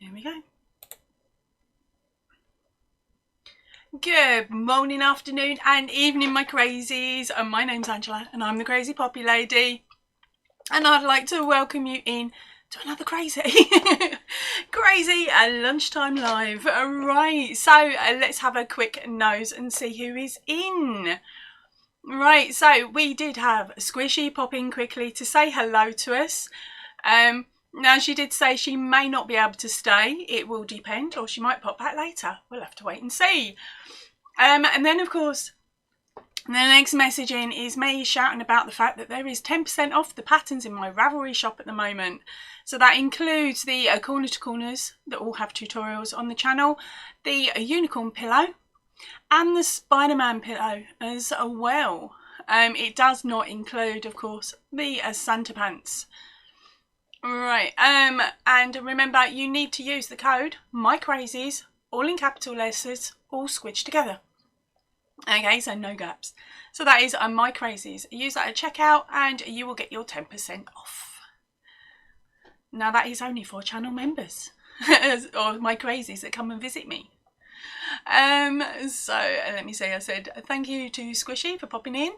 Here we go. Good morning, afternoon and evening, my crazies. My name's Angela and I'm the Crazy Poppy Lady. And I'd like to welcome you in to another crazy, crazy lunchtime live. Right, so let's have a quick nose and see who is in. Right, so we did have Squishy pop in quickly to say hello to us. Now she did say she may not be able to stay. It will depend, or she might pop back later. We'll have to wait and see. And then of course, the next message in is me shouting about the fact that there is 10% off the patterns in my Ravelry shop at the moment. So that includes the corner to corners that all have tutorials on the channel, the unicorn pillow and the Spider-Man pillow as well. It does not include, of course, the Santa pants. Right, and remember, you need to use the code MyCrazies, all in capital letters, all squished together. Okay, so no gaps. So that is MyCrazies. Use that at checkout and you will get your 10% off. Now that is only for channel members or my crazies that come and visit me. So let me see, I said thank you to Squishy for popping in.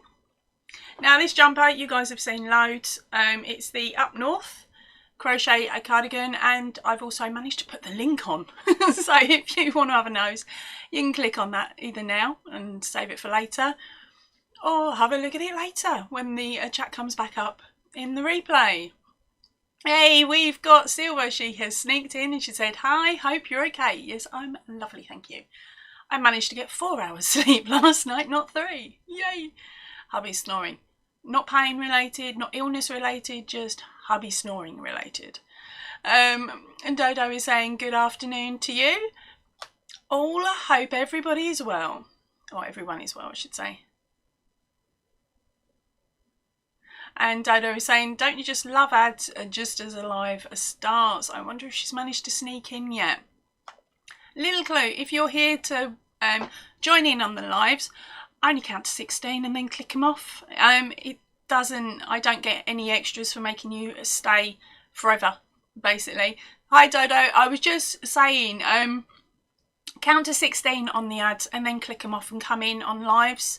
Now this jumper you guys have seen loads. It's the Up North crochet a cardigan, and I've also managed to put the link on. So if you want to have a nose, you can click on that either now and save it for later, or have a look at it later when the chat comes back up in the replay. Hey, we've got Silver. She has sneaked in and she said, hi, hope you're okay. Yes, I'm lovely, thank you. I managed to get 4 hours sleep last night, not 3. Yay. Hubby snoring. Not pain related, not illness related, just hubby snoring related. And Dodo is saying good afternoon to you. All I hope everybody is well. Or everyone is well, I should say. And Dodo is saying, don't you just love ads just as a live starts? I wonder if she's managed to sneak in yet. Little clue, if you're here to join in on the lives, only count to 16 and then click them off. I don't get any extras for making you stay forever, basically. Hi Dodo, I was just saying, count to 16 on the ads and then click them off and come in on lives.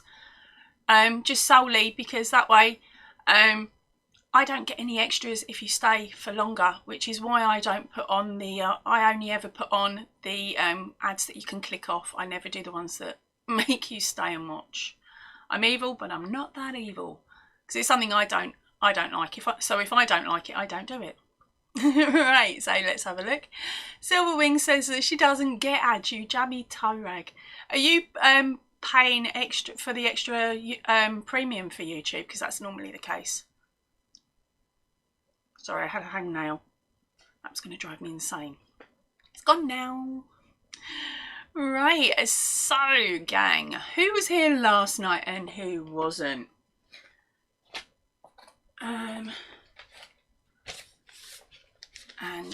Just solely because that way I don't get any extras if you stay for longer, which is why I don't put on the, I only ever put on the ads that you can click off. I never do the ones that make you stay and watch. I'm evil, but I'm not that evil. Because it's something I don't like. So if I don't like it, I don't do it. Right, so let's have a look. Silverwing says that she doesn't get ads, you jammy toe rag. Are you paying extra for the extra premium for YouTube? Because that's normally the case. Sorry, I had a hangnail. That was going to drive me insane. It's gone now. Right, so gang, who was here last night and who wasn't? And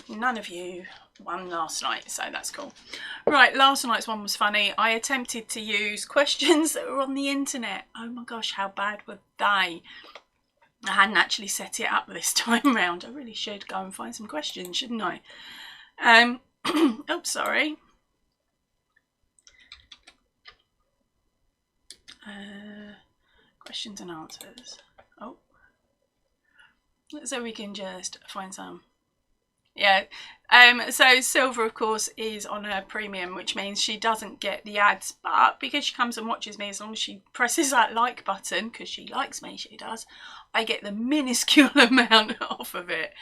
none of you won last night, so that's cool. Right, last night's one was funny. I attempted to use questions that were on the internet. Oh my gosh, how bad were they? I hadn't actually set it up this time round. I really should go and find some questions, shouldn't I? Oops, sorry. Questions and answers. Oh. So we can just find some. Yeah. So Silver, of course, is on her premium, which means she doesn't get the ads. But because she comes and watches me, as long as she presses that like button, because she likes me, she does, I get the minuscule amount off of it.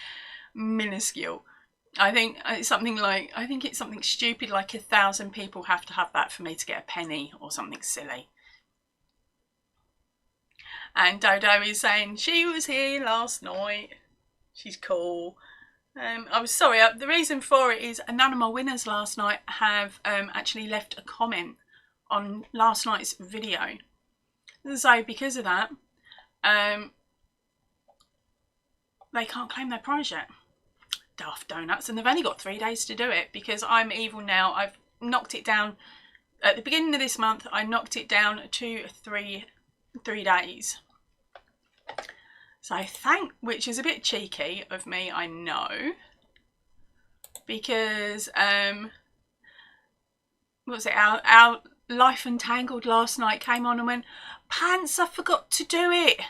Minuscule. I think it's something like, I think it's something stupid like 1,000 people have to have that for me to get a penny or something silly. And Dodo is saying she was here last night. She's cool. I was sorry. The reason for it is none of my winners last night have actually left a comment on last night's video. So because of that, they can't claim their prize yet. Daft donuts. And they've only got 3 days to do it because I'm evil now. I've knocked it down. At the beginning of this month, I knocked it down to 3 days. So which is a bit cheeky of me, I know. because what was it, our Life Untangled last night came on and went, "Pants, I forgot to do it."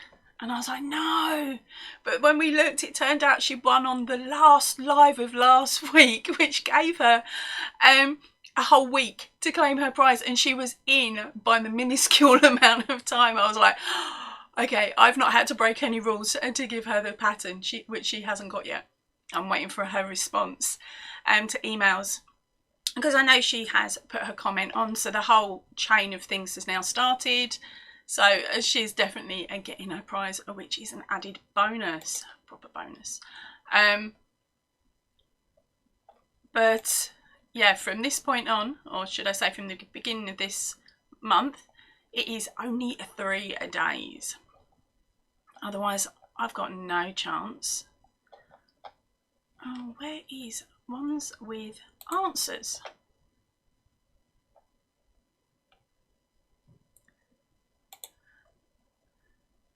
And I was like, no. But when we looked, it turned out she won on the last live of last week, which gave her a whole week to claim her prize. And she was in by the minuscule amount of time. I was like, okay, I've not had to break any rules to give her the pattern, which she hasn't got yet. I'm waiting for her response to emails, because I know she has put her comment on. So the whole chain of things has now started. So she's definitely getting her prize, which is an added bonus, proper bonus. But yeah, from this point on, or should I say from the beginning of this month, it is only 3 days. Otherwise, I've got no chance. Oh, where is ones with answers?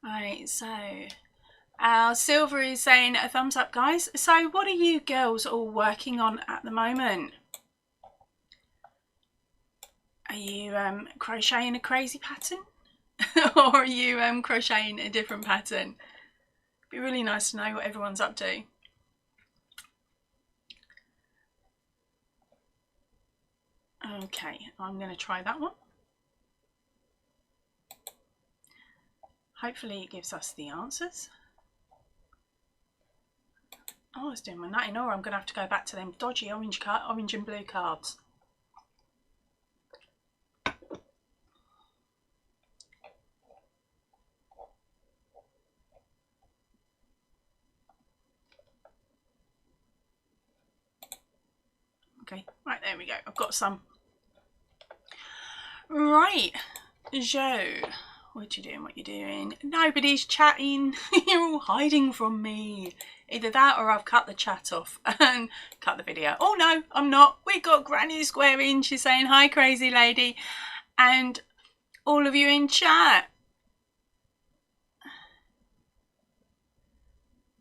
Right, so our Silver is saying a thumbs up, guys. So what are you girls all working on at the moment? Are you crocheting a crazy pattern? Or are you crocheting a different pattern? It'd be really nice to know what everyone's up to. Okay, I'm going to try that one. Hopefully it gives us the answers. Oh, I was doing my nutting, or I'm going to have to go back to them dodgy orange and blue cards. Okay, right, there we go. I've got some. Right, Joe. What you doing? What you doing? Nobody's chatting. You're all hiding from me. Either that or I've cut the chat off and cut the video. Oh no, I'm not. We got Granny Square in. She's saying hi, crazy lady, and all of you in chat.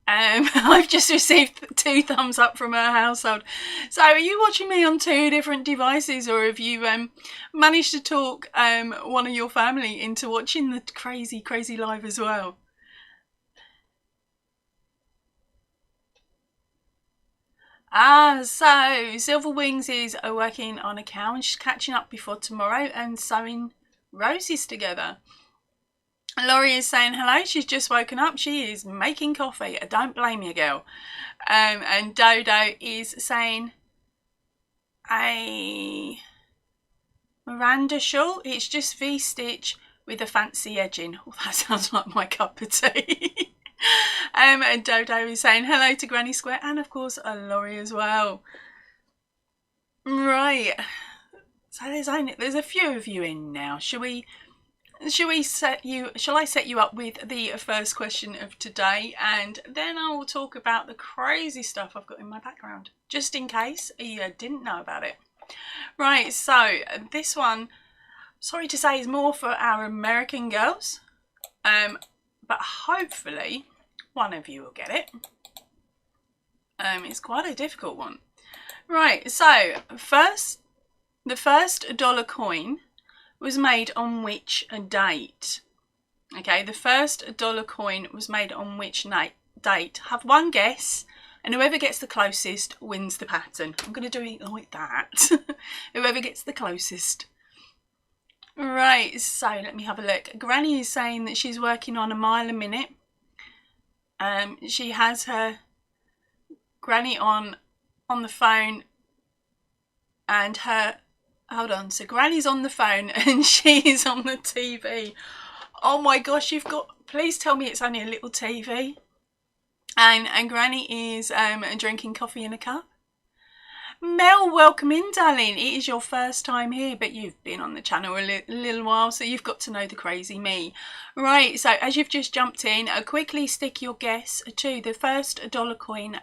I've just received 2 thumbs up from her household. So are you watching me on 2 different devices, or have you managed to talk one of your family into watching the crazy live as well? So Silver Wings is working on a cow and she's catching up before tomorrow and sewing roses together. Laurie is saying hello. She's just woken up. She is making coffee. I don't blame you, girl. And Dodo is saying a Miranda shawl. It's just V-stitch with a fancy edging. Oh, that sounds like my cup of tea. And Dodo is saying hello to Granny Square, and of course Laurie as well. Right. So there's a few of you in now. Shall I set you up with the first question of today, and then I will talk about the crazy stuff I've got in my background, just in case you didn't know about it. Right, so this one, sorry to say, is more for our American girls, but hopefully one of you will get it. It's quite a difficult one. Right, so the first dollar coin was made on which date? Okay, the first dollar coin was made on which date? Have one guess, and whoever gets the closest wins the pattern. I'm going to do it like that. Whoever gets the closest. Right, so let me have a look. Granny is saying that she's working on a mile a minute. She has her Granny on the phone, and her, hold on, so Granny's on the phone and she's on the TV. Oh my gosh, please tell me it's only a little TV. And Granny is drinking coffee in a cup. Mel, welcome in, darling. It is your first time here, but you've been on the channel a little while, so you've got to know the crazy me. Right, so as you've just jumped in, quickly stick your guess to the first dollar coin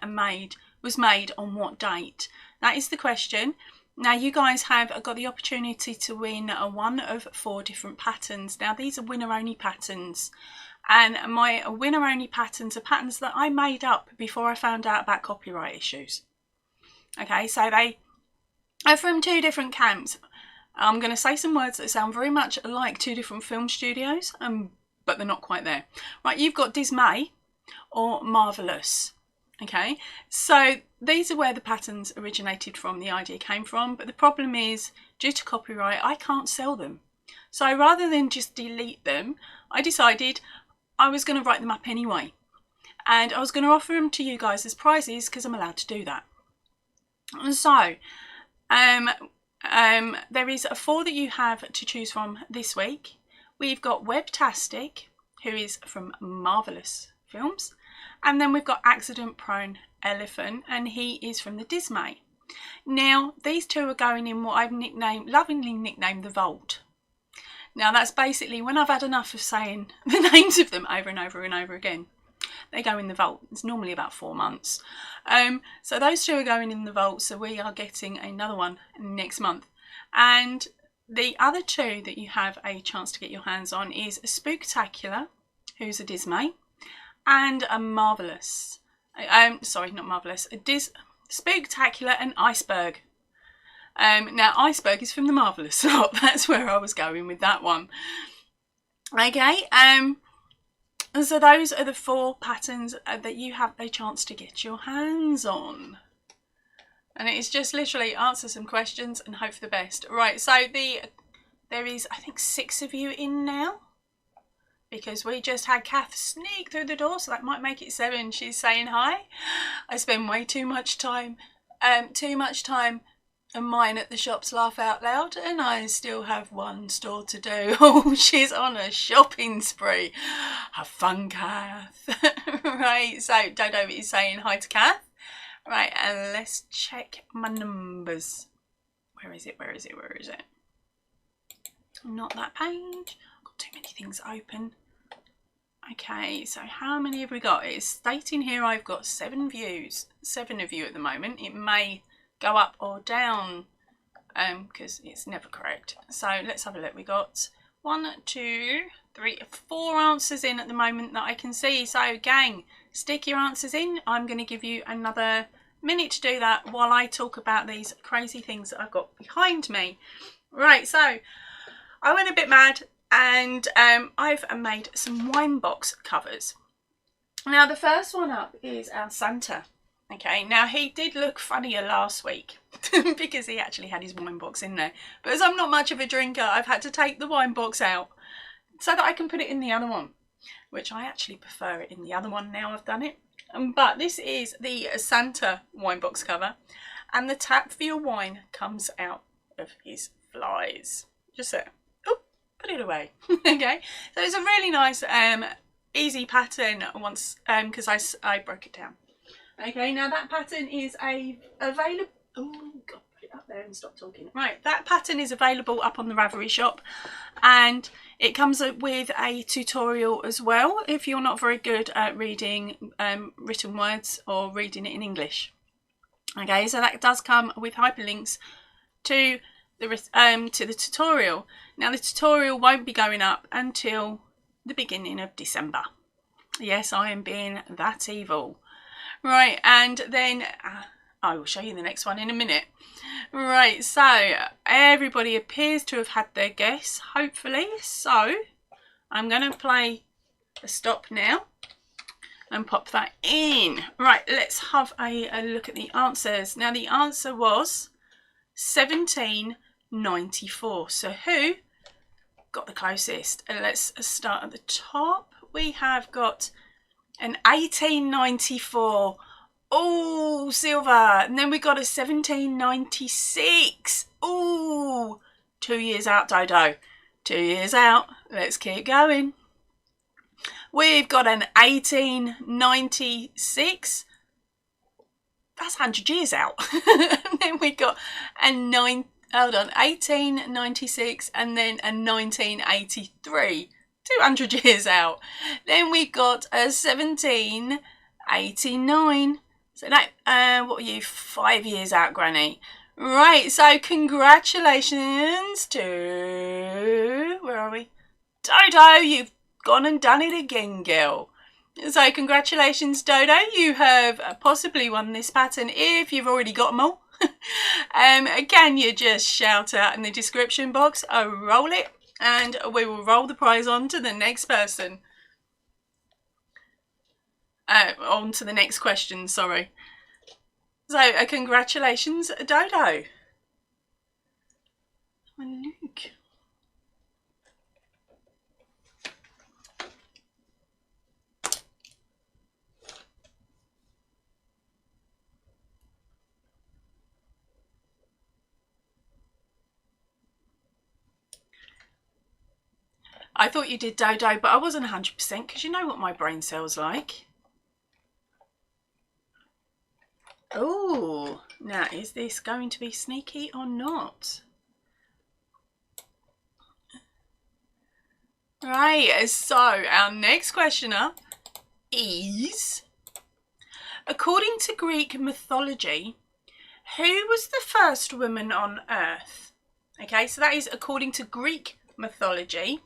was made on what date? That is the question. Now you guys have got the opportunity to win one of 4 different patterns. Now these are winner only patterns, and my winner only patterns are patterns that I made up before I found out about copyright issues. Okay, so they are from two different camps. I'm going to say some words that sound very much like two different film studios, but they're not quite there. Right, you've got dismay or marvellous. Okay, so these are where the patterns originated from, the idea came from, but the problem is, due to copyright, I can't sell them. So rather than just delete them, I decided I was going to write them up anyway. And I was going to offer them to you guys as prizes because I'm allowed to do that. So, there is 4 that you have to choose from this week. We've got Webtastic, who is from Marvellous Films. And then we've got Accident Prone Elephant, and he is from the Dismay. Now, these two are going in what I've lovingly nicknamed the Vault. Now, that's basically when I've had enough of saying the names of them over and over and over again. They go in the vault. It's normally about 4 months. So those two are going in the vault. So we are getting another one next month. And the other 2 that you have a chance to get your hands on is a Spooktacular, who's a Dismay, and a Marvellous. Sorry, not Marvellous. A Spooktacular and Iceberg. Now, Iceberg is from the Marvellous lot. That's where I was going with that one. Okay. And so those are the 4 patterns that you have a chance to get your hands on. And it is just literally answer some questions and hope for the best. Right, so there is, I think, 6 of you in now. Because we just had Kath sneak through the door, so that might make it 7. She's saying hi. I spend way too much time and mine at the shops laugh out loud, and I still have 1 store to do. Oh, she's on a shopping spree. Have fun, Kath. Right, so Dodo is saying hi to Kath. Right, and let's check my numbers. Where is it? Not that page. I've got too many things open. Okay, so how many have we got? It's stating here I've got 7 views. 7 of you at the moment. It may go up or down because it's never correct. So let's have a look. We got 1, 2, 3, 4 answers in at the moment that I can see. So gang, stick your answers in. I'm going to give you another minute to do that while I talk about these crazy things that I've got behind me. Right, so I went a bit mad and I've made some wine box covers. Now the first one up is our Santa. Okay, now he did look funnier last week because he actually had his wine box in there. But as I'm not much of a drinker, I've had to take the wine box out so that I can put it in the other one, which I actually prefer it in the other one now I've done it. But this is the Santa wine box cover, and the tap for your wine comes out of his flies. Just there. Oh, put it away. Okay, so it's a really nice, easy pattern once because I broke it down. Okay, now that pattern is available. Oh God, put it up there and stop talking. Right, that pattern is available up on the Ravelry shop, and it comes with a tutorial as well if you're not very good at reading written words or reading it in English. Okay, so that does come with hyperlinks to the tutorial. Now the tutorial won't be going up until the beginning of December. Yes, I am being that evil. Right, and then I will show you the next one in a minute. Right, so everybody appears to have had their guess, hopefully. So I'm going to play a stop now and pop that in. Right, let's have a look at the answers. Now the answer was 1794. So who got the closest? Let's start at the top. We have got an 1894. Oh, silver. And then we got a 1796. Oh, 2 years out, Dodo. 2 years out. Let's keep going. We've got an 1896. That's 100 years out. And then we got a 1896 and then a 1983. 200 years out. Then we got a 1789. So that, what were you, 5 years out, Granny? Right, so congratulations to, where are we? Dodo, you've gone and done it again, girl. So congratulations, Dodo. You have possibly won this pattern if you've already got them all. Can you just shout out in the description box, roll it, and we will roll the prize on to the next person. On to the next question, sorry. So, congratulations, Dodo. Luke. I thought you did, Dodo, but I wasn't 100% because you know what my brain cell's like. Oh, now is this going to be sneaky or not? Right, so our next question up is, according to Greek mythology, who was the first woman on Earth? Okay, so that is according to Greek mythology.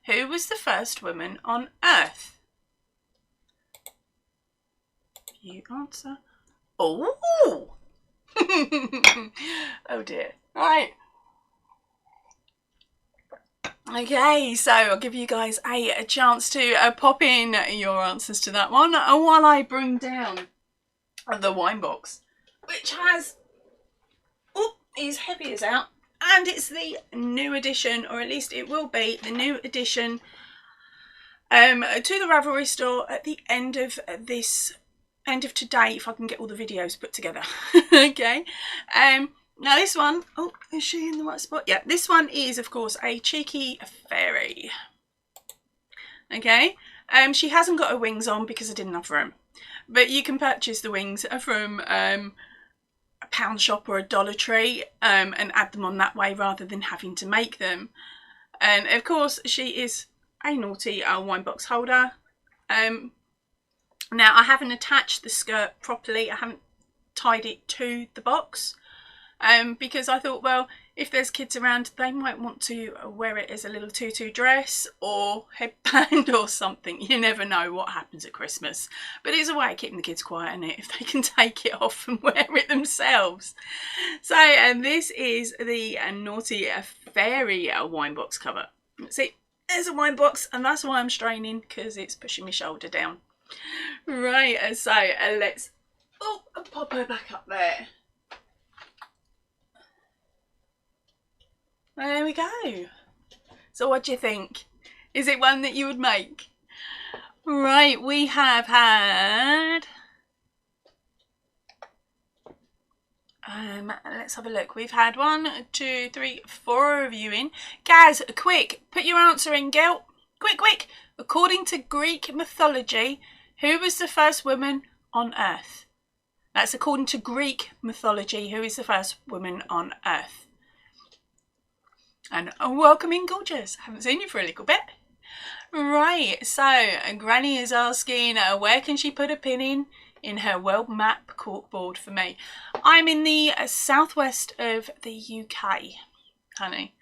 Who was the first woman on Earth? You answer. Oh! Oh dear. Right. Okay, so I'll give you guys a chance to pop in your answers to that one while I bring down the wine box, which has, is heavy as out, and it's the new edition, or at least it will be the new edition to the Ravelry store at the end of today, if I can get all the videos put together. Okay. Now this one, oh, is she in the right spot? Yeah, this one is, of course, a cheeky fairy. Okay. She hasn't got her wings on because I didn't have room. But you can purchase the wings from a pound shop or a Dollar Tree and add them on that way rather than having to make them. And of course, she is a naughty wine box holder. Now, I haven't attached the skirt properly. I haven't tied it to the box. Because I thought, well, if there's kids around, they might want to wear it as a little tutu dress or headband or something. You never know what happens at Christmas. But it's a way of keeping the kids quiet, isn't it? If they can take it off and wear it themselves. So, this is the Naughty Fairy wine box cover. See, there's a wine box, and that's why I'm straining, because it's pushing my shoulder down. Right, so let's pop her back up there. There we go. So what do you think? Is it one that you would make? Right, we have had... let's have a look. We've had 1, 2, 3, 4 of you in. Gaz, quick, put your answer in, girl. Quick, quick. According to Greek mythology, who was the first woman on Earth? That's according to Greek mythology. Who is the first woman on Earth? And welcome in, gorgeous. I haven't seen you for a little bit. Right, so Granny is asking, where can she put a pin in her world map corkboard for me? I'm in the southwest of the UK, honey.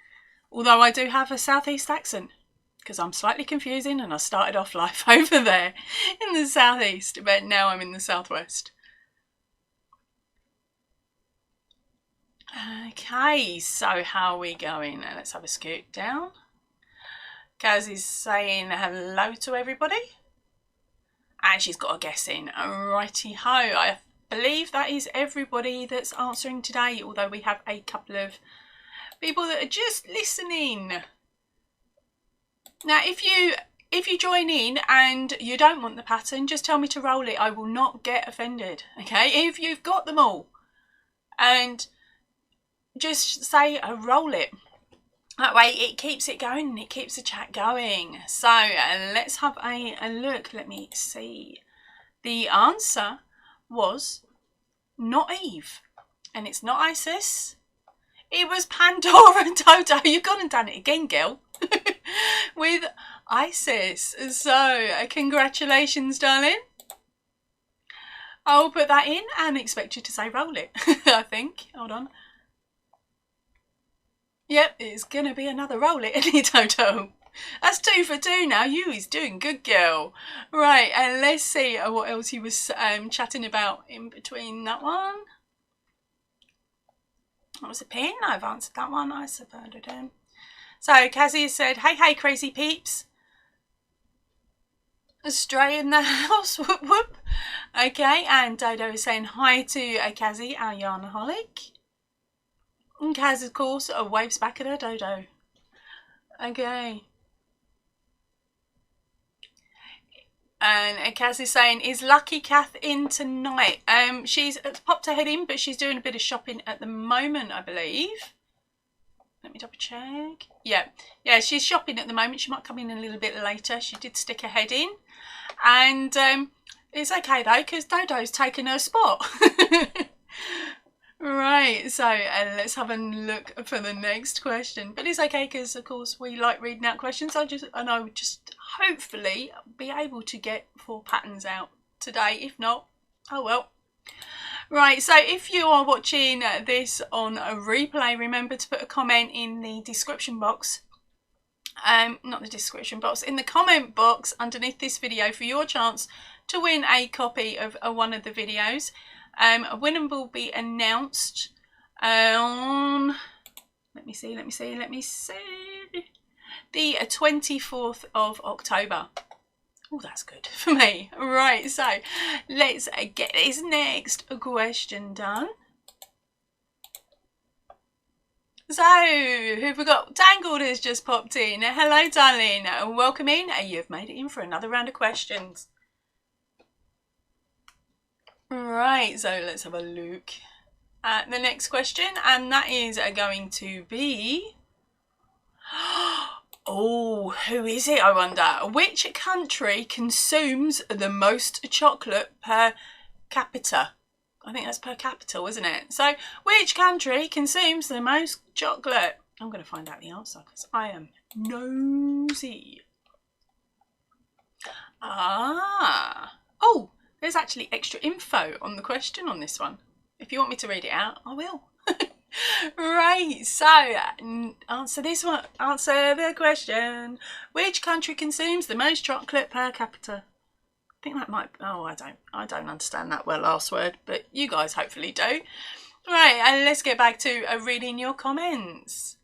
Although I do have a southeast accent, because I'm slightly confusing and I started off life over there in the southeast, but now I'm in the southwest. Okay, so how are we going? Let's have a scoot down. Kaz is saying hello to everybody. And she's got a guess in. Righty-ho. I believe that is everybody that's answering today, although we have a couple of people that are just listening. Now, if you join in and you don't want the pattern, just tell me to roll it. I will not get offended, okay? If you've got them all, and just say roll it. That way it keeps it going and it keeps the chat going. So let's have a look. Let me see. The answer was not Eve. And it's not Isis. It was Pandora and Toto. You've gone and done it again, girl. With Isis. So congratulations, darling. I'll put that in and expect you to say roll it. I think. Hold on. Yep, it's going to be another roll it, isn't it, Toto? That's 2 for 2 now. You is doing good, girl. Right, and let's see what else he was chatting about in between that one. That was a pin. I've answered that one. I suppose I did. So Cassie said, hey, crazy peeps. A stray in the house. Whoop, whoop. Okay, and Dodo is saying hi to Cassie, our yarnaholic. And Kaz, of course, waves back at her Dodo. Okay. And Kaz is saying, is Lucky Kath in tonight? She's popped her head in, but she's doing a bit of shopping at the moment, I believe. Let me double check. Yeah, she's shopping at the moment. She might come in a little bit later. She did stick her head in. And it's okay, though, because Dodo's taken her spot. Right, so let's have a look for the next question. But it's okay because, of course, we like reading out questions. I would just hopefully be able to get 4 patterns out today. If not, oh well. Right, so if you are watching this on a replay, remember to put a comment in the description box. Not the description box, in the comment box underneath this video for your chance to win a copy of one of the videos. A winner will be announced on, let me see, the 24th of October. Oh, that's good for me. Right, so let's get this next question done. So, who've we got? Tangled has just popped in. Hello, darling. Welcome in. You've made it in for another round of questions. Right, so let's have a look at the next question, and that is going to be, oh, who is it, I wonder? Which country consumes the most chocolate per capita? I think that's per capita, wasn't it? So, which country consumes the most chocolate? I'm going to find out the answer because I am nosy. Oh, there's actually extra info on the question on this one. If you want me to read it out, I will. Right, so answer this one. Answer the question. Which country consumes the most chocolate per capita? I think that might. Oh, I don't understand that last word, but you guys hopefully do. Right, and let's get back to reading your comments.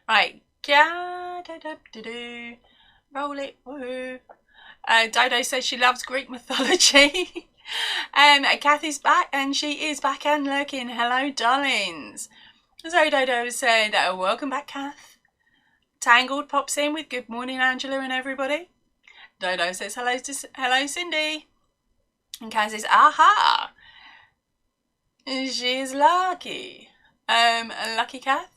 Right, roll it. Woohoo. Dodo says she loves Greek mythology. Kathy's back, and she is back and lurking. Hello, darlings. So Dodo said, welcome back, Kath. Tangled pops in with good morning, Angela and everybody. Dodo says hello, Cindy. And Kath says, aha. She's lucky. Lucky Kath.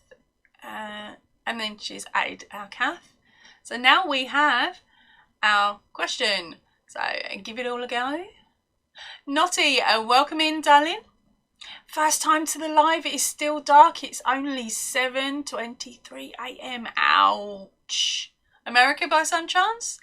And then she's added our Kath. So now we have our question. So give it all a go. Naughty, welcome in, darling. First time to the live. It is still dark. It's only 7:23 AM. Ouch. America by some chance?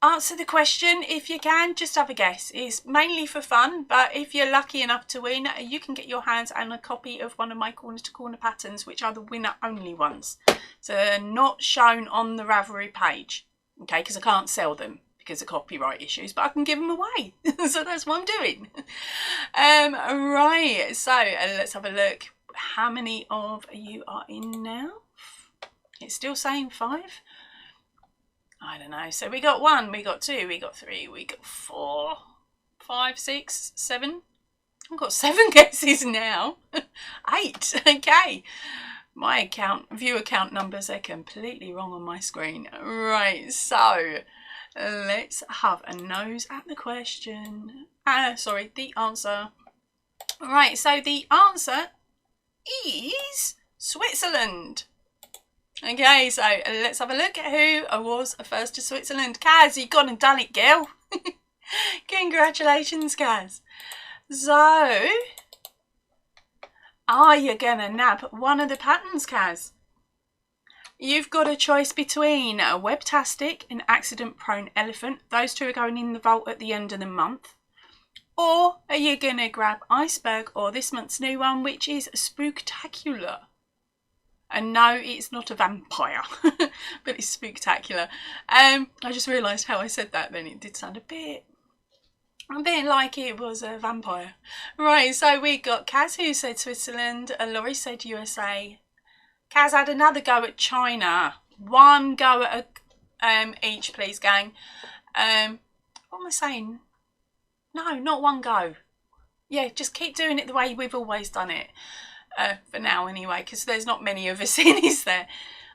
Answer the question if you can. Just have a guess. It's mainly for fun, but if you're lucky enough to win, you can get your hands on a copy of one of my corner to corner patterns, which are the winner only ones. So they're not shown on the Ravelry page. Okay, because I can't sell them because of copyright issues, but I can give them away. So that's what I'm doing. Right, so let's have a look. How many of you are in now? It's still saying 5. I don't know. So we got 1, we got 2, we got 3, we got 4, 5, 6, 7. I've got 7 guesses now. 8, okay. My viewer count numbers are completely wrong on my screen. Right, so let's have a nose at the question. Sorry, the answer. Right, so the answer is Switzerland. Okay, so let's have a look at who was first to Switzerland. Kaz, you gone and done it, girl. Congratulations, Kaz. So, are you gonna nab one of the patterns, Kaz? You've got a choice between a Webtastic and Accident Prone Elephant. Those two are going in the vault at the end of the month. Or are you gonna grab Iceberg or this month's new one, which is Spooktacular? And no, it's not a vampire, but it's spooktacular. I just realised how I said that then. It did sound a bit A bit like it was a vampire. Right, so we got Kaz, who said Switzerland, Laurie said USA. Kaz had another go at China. One go at each, please, gang. What am I saying? No, not one go. Yeah, just keep doing it the way we've always done it. For now, anyway, because there's not many of us in, is there?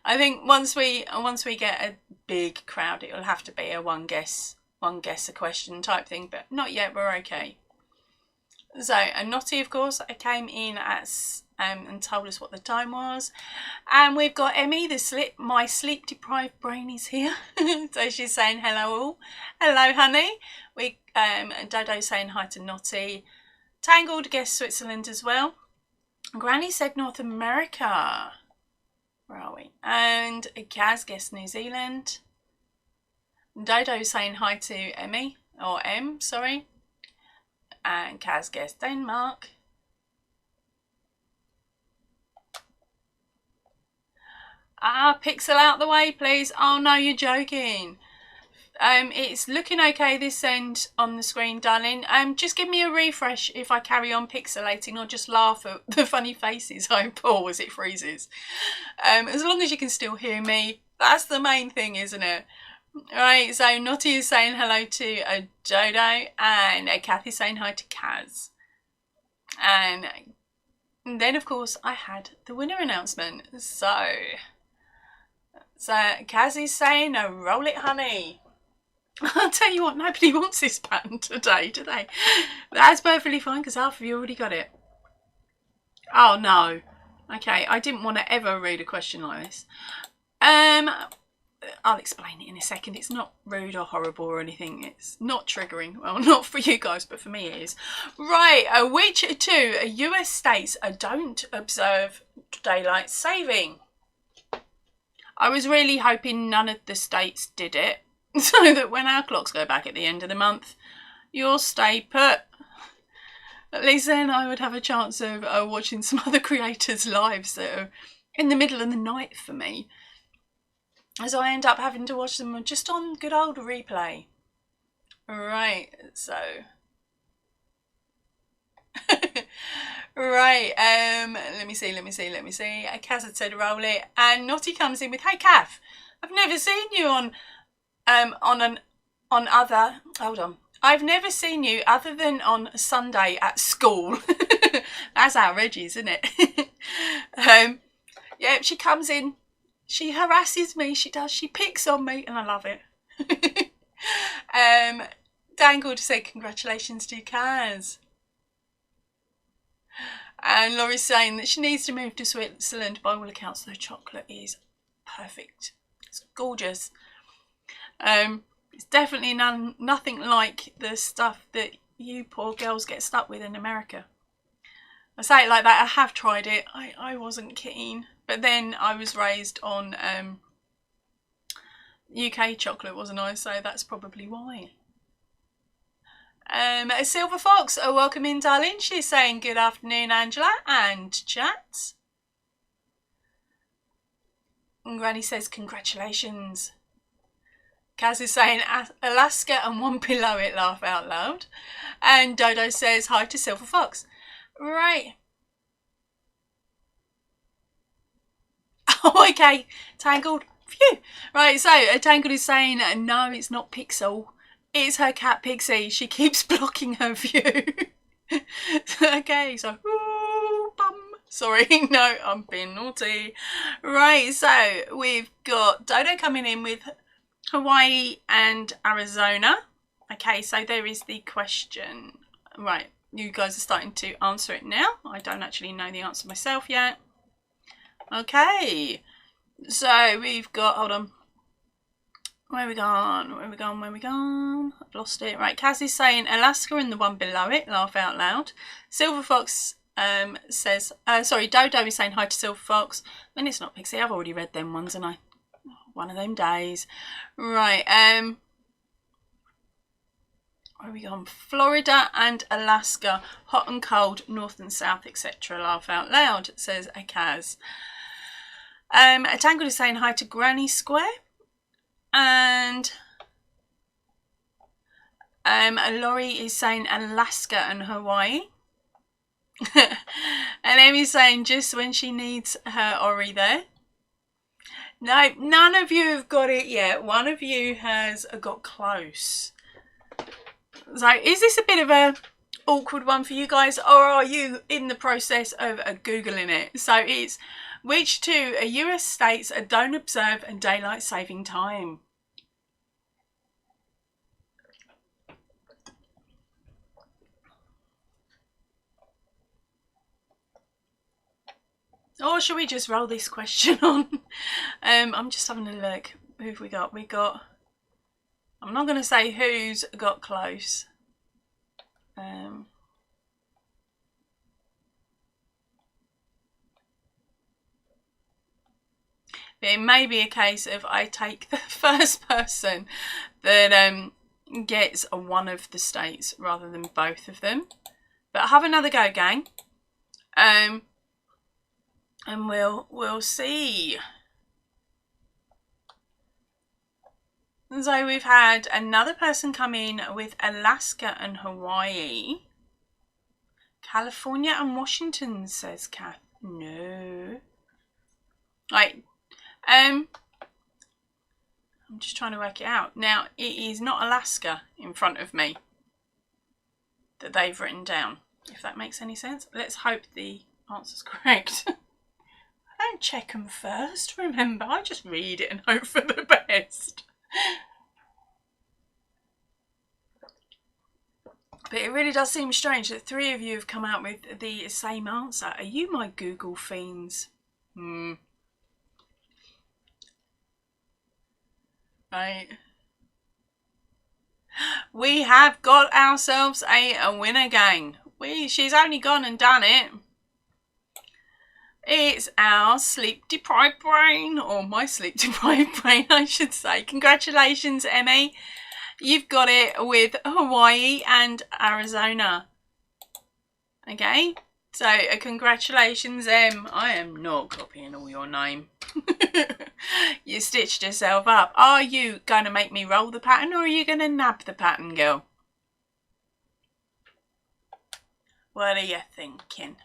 I think once we get a big crowd, it'll have to be a one guess a question type thing. But not yet. We're okay. So, and Nottie, of course, came in and told us what the time was. And we've got Emmy, my sleep deprived brain is here. So she's saying hello all. Hello, honey. We Dodo saying hi to Nottie. Tangled guessed Switzerland as well. Granny said North America. Where are we? And Kaz guessed New Zealand. Dodo saying hi to Emmy, or M, sorry. And Kaz guessed Denmark. Pixel out the way, please. Oh no, you're joking. It's looking okay this end on the screen, darling. Just give me a refresh if I carry on pixelating, or just laugh at the funny faces I pull as it freezes. As long as you can still hear me, that's the main thing, isn't it? Right, so Nottie is saying hello to Dodo, and Kathy's saying hi to Kaz. And then, of course, I had the winner announcement. So Kaz is saying, roll it, honey. I'll tell you what, nobody wants this pattern today, do they? That's perfectly fine, because half of you already got it. Oh, no. Okay, I didn't want to ever read a question like this. I'll explain it in a second. It's not rude or horrible or anything. It's not triggering. Well, not for you guys, but for me it is. Right, which two US states don't observe daylight saving? I was really hoping none of the states did it, so that when our clocks go back at the end of the month, you'll stay put. At least then I would have a chance of watching some other creators' lives that are in the middle of the night for me, as I end up having to watch them just on good old replay. Right, so... right, let me see. Kaz had said roll it, and Nottie comes in with, hey Kath, I've never seen you on other, hold on, I've never seen you other than on Sunday at school. That's outrageous, isn't it? Yeah, she comes in, she harasses me, she does, she picks on me, and I love it. Dangle to say congratulations to Kaz. And Laurie's saying that she needs to move to Switzerland. By all accounts, the chocolate is perfect. It's gorgeous. It's definitely nothing like the stuff that you poor girls get stuck with in America. I say it like that. I have tried it. I wasn't keen. But then I was raised on UK chocolate, wasn't I? So that's probably why. Silver Fox, welcome in, darling. She's saying good afternoon, Angela, and chat. And Granny says congratulations. Kaz is saying Alaska and one below it, laugh out loud. And Dodo says hi to Silver Fox. Right. Oh, okay. Tangled. Phew. Right, so Tangled is saying no, it's not Pixel. It's her cat Pixie. She keeps blocking her view. Okay, so ooh, bum. Sorry, no, I'm being naughty. Right, so we've got Dodo coming in with Hawaii and Arizona. Okay, so there is the question. Right, you guys are starting to answer it now. I don't actually know the answer myself yet. Okay, so we've got, hold on. Where we gone? I've lost it. Right, Kaz is saying Alaska and the one below it, laugh out loud. Silver Fox says, sorry, Dodo is saying hi to Silver Fox. And it's not Pixie, I've already read them ones, and one of them days. Right, where we gone? Florida and Alaska, hot and cold, north and south, etc. Laugh out loud, says Kaz. Tangled is saying hi to Granny Square. And Laurie is saying Alaska and Hawaii. And Emmy's saying just when she needs her Ori there. No, none of you have got it yet. One of you has got close. So is this a bit of a awkward one for you guys, or are you in the process of Googling it? So it's which two US states don't observe daylight saving time? Or should we just roll this question on? I'm just having a look. Who have we got? We got, I'm not going to say who's got close. It may be a case of I take the first person that gets one of the states rather than both of them. But have another go, gang. And we'll see. So we've had another person come in with Alaska and Hawaii. California and Washington, says Kath. No. Right. I'm just trying to work it out. Now, it is not Alaska in front of me that they've written down, if that makes any sense. Let's hope the answer's correct. I don't check them first, remember. I just read it and hope for the best. But it really does seem strange that three of you have come out with the same answer. Are you my Google fiends? Right. We have got ourselves a winner, gang. She's only gone and done it. It's our sleep-deprived brain, or my sleep-deprived brain, I should say. Congratulations, Emmy. You've got it with Hawaii and Arizona. Okay, so congratulations, Em. I am not copying all your name. You stitched yourself up. Are you going to make me roll the pattern, or are you going to nab the pattern, girl? What are you thinking?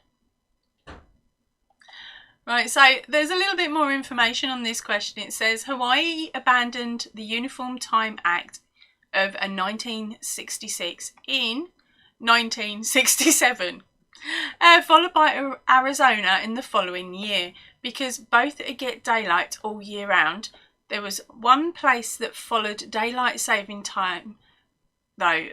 Right, so there's a little bit more information on this question. It says Hawaii abandoned the Uniform Time Act of 1966 in 1967, followed by Arizona in the following year. Because both get daylight all year round, there was one place that followed daylight saving time, though,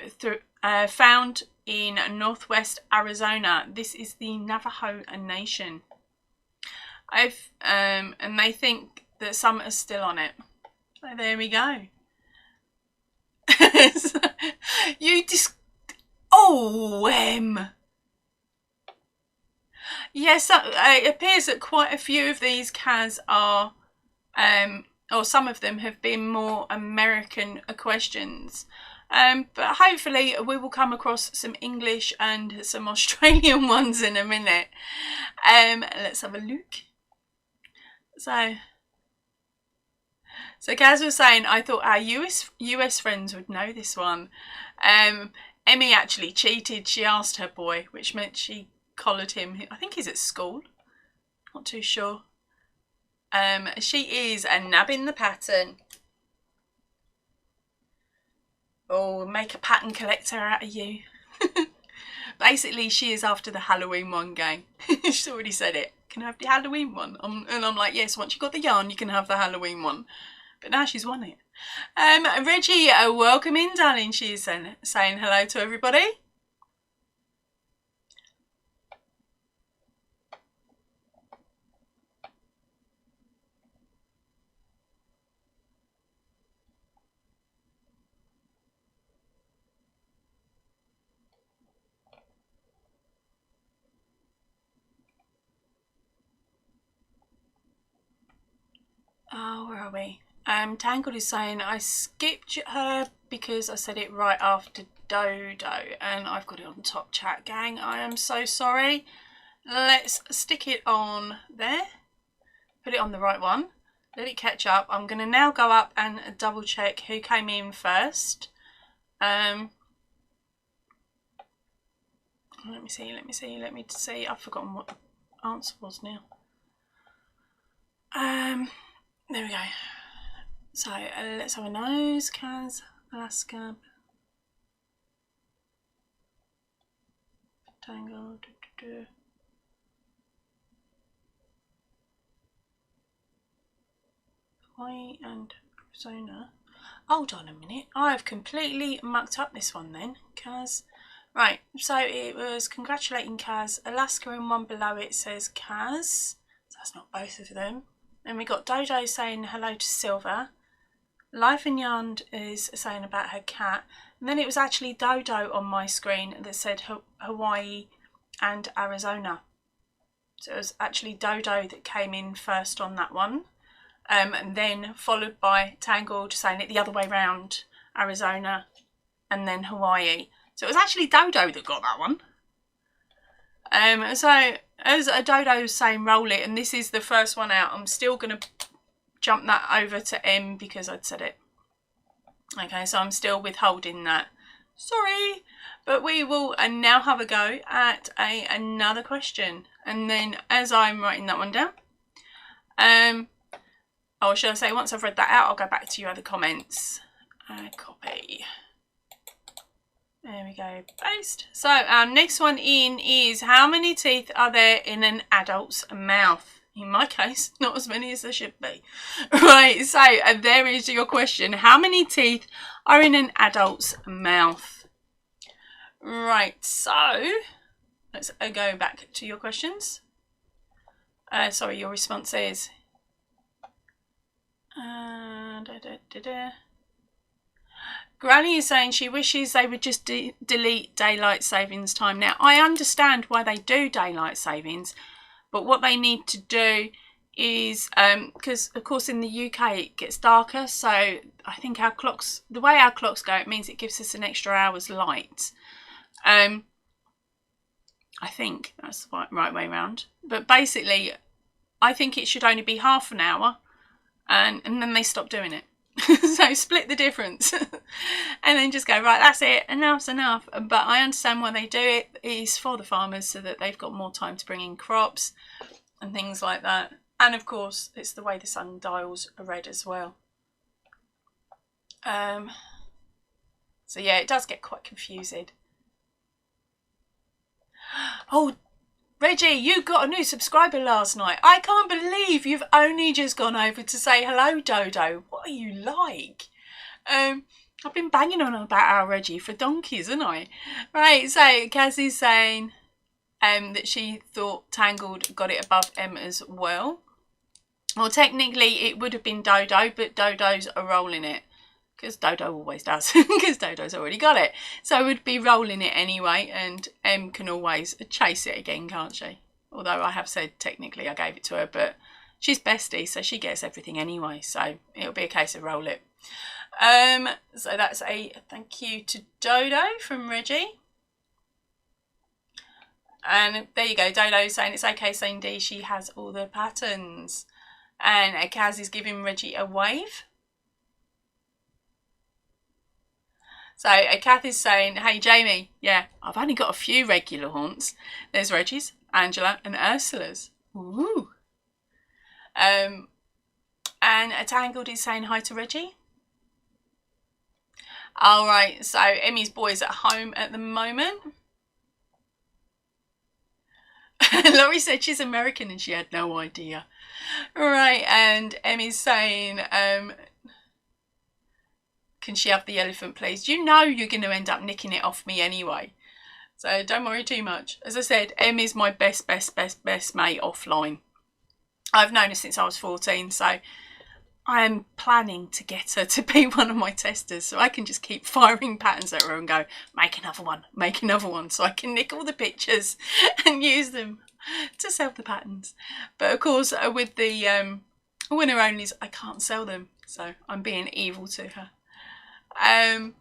found in northwest Arizona. This is the Navajo Nation. And they think that some are still on it. So there we go. Yes, it appears that quite a few of these CAS are, or some of them have been more American questions. But hopefully we will come across some English and some Australian ones in a minute. Let's have a look. So Kaz was saying, I thought our US friends would know this one. Emmy actually cheated. She asked her boy, which meant she collared him. I think he's at school. Not too sure. She is nabbing the pattern. Oh, make a pattern collector out of you. Basically, she is after the Halloween one, gang. She's already said it. Can I have the Halloween one? And I'm like, yes, once you've got the yarn, you can have the Halloween one. But now she's won it. Reggie, welcome in, darling. She's saying hello to everybody. Oh, where are we? Tangled is saying I skipped her because I said it right after Dodo, and I've got it on top chat, gang. I am so sorry. Let's stick it on there. Put it on the right one. Let it catch up. I'm going to now go up and double check who came in first. Let me see. I've forgotten what the answer was now. There we go. So let's have a nose. Kaz, Alaska, Tango, Hawaii and Arizona. Hold on a minute. I've completely mucked up this one then, Kaz. Right, so it was congratulating Kaz. Alaska, and one below it says Kaz. So that's not both of them. Then we got Dodo saying hello to Silver. Life and Yarn is saying about her cat. And then it was actually Dodo on my screen that said Hawaii and Arizona. So it was actually Dodo that came in first on that one. And then followed by Tangled saying it the other way round, Arizona and then Hawaii. So it was actually Dodo that got that one. So as a Dodo was saying roll it, and this is the first one out, I'm still going to jump that over to M because I'd said it. Okay, so I'm still withholding that. Sorry, but we will now have a go at another question. And then as I'm writing that one down, or should I say once I've read that out, I'll go back to your other comments. Copy. There we go, paste. So our next one in is how many teeth are there in an adult's mouth? In my case, not as many as there should be. Right, so there is your question. How many teeth are in an adult's mouth? Right, so let's go back to your questions. Sorry, your responses. Granny is saying she wishes they would just delete daylight savings time. Now, I understand why they do daylight savings, but what they need to do is, because of course in the UK it gets darker, so I think our clocks, the way our clocks go, it means it gives us an extra hour's light. I think that's the right way around. But basically, I think it should only be half an hour, and then they stop doing it. So split the difference and then just go, right, that's it, enough's enough. But I understand why they do it. It's for the farmers so that they've got more time to bring in crops and things like that. And of course it's the way the sundials are read as well. So yeah, it does get quite confusing. Oh, Reggie, you got a new subscriber last night. I can't believe you've only just gone over to say hello, Dodo. What are you like? I've been banging on about our Reggie for donkeys, haven't I? Right, so Cassie's saying that she thought Tangled got it above M as well. Well, technically it would have been Dodo, but Dodo's a rolling it. Because Dodo always does, because Dodo's already got it. So I would be rolling it anyway, and M can always chase it again, can't she? Although I have said technically I gave it to her, but she's bestie, so she gets everything anyway. So it'll be a case of roll it. So that's a thank you to Dodo from Reggie. And there you go, Dodo saying it's okay saying D, she has all the patterns. And Kaz is giving Reggie a wave. So Kath is saying, hey Jamie, yeah, I've only got a few regular haunts. There's Reggie's, Angela and Ursula's. Ooh. And Tangled is saying hi to Reggie. All right, so Emmy's boy's at home at the moment. Laurie said she's American and she had no idea. Right, and Emmy's saying, can she have the elephant, please? You know you're going to end up nicking it off me anyway. So don't worry too much. As I said, Em is my best mate offline. I've known her since I was 14, so I am planning to get her to be one of my testers so I can just keep firing patterns at her and go, make another one, so I can nick all the pictures and use them to sell the patterns. But of course, with the winner onlys, I can't sell them, so I'm being evil to her. I'm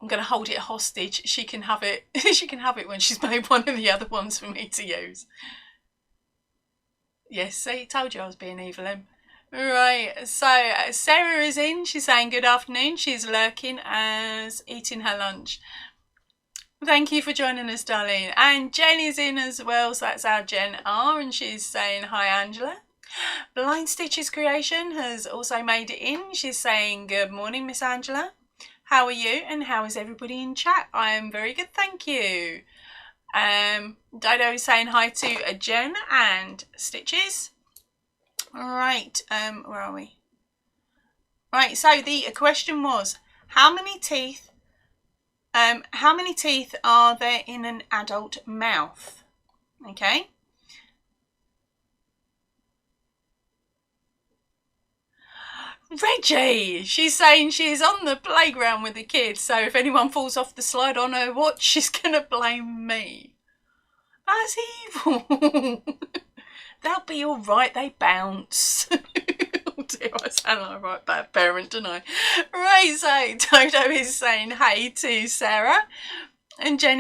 going to hold it hostage. She can have it. She can have it when she's made one of the other ones for me to use. Yes, see, told you I was being evil, Em. Right, so Sarah is in. She's saying good afternoon. She's lurking as eating her lunch. Thank you for joining us, darling. And Jen is in as well, so that's our Jen R, and she's saying hi, Angela. Blind Stitches Creation has also made it in. She's saying good morning, Miss Angela. How are you, and how is everybody in chat? I am very good, thank you. Dodo is saying hi to Jen and Stitches. All right, where are we? Right, so the question was, how many teeth are there in an adult mouth? Okay. Reggie, she's saying she's on the playground with the kids, so if anyone falls off the slide on her watch, she's gonna blame me. That's evil. They'll be all right, they bounce. Oh dear, I sound like a right bad parent, don't I? Right, so Dodo is saying hey to Sarah, and Jen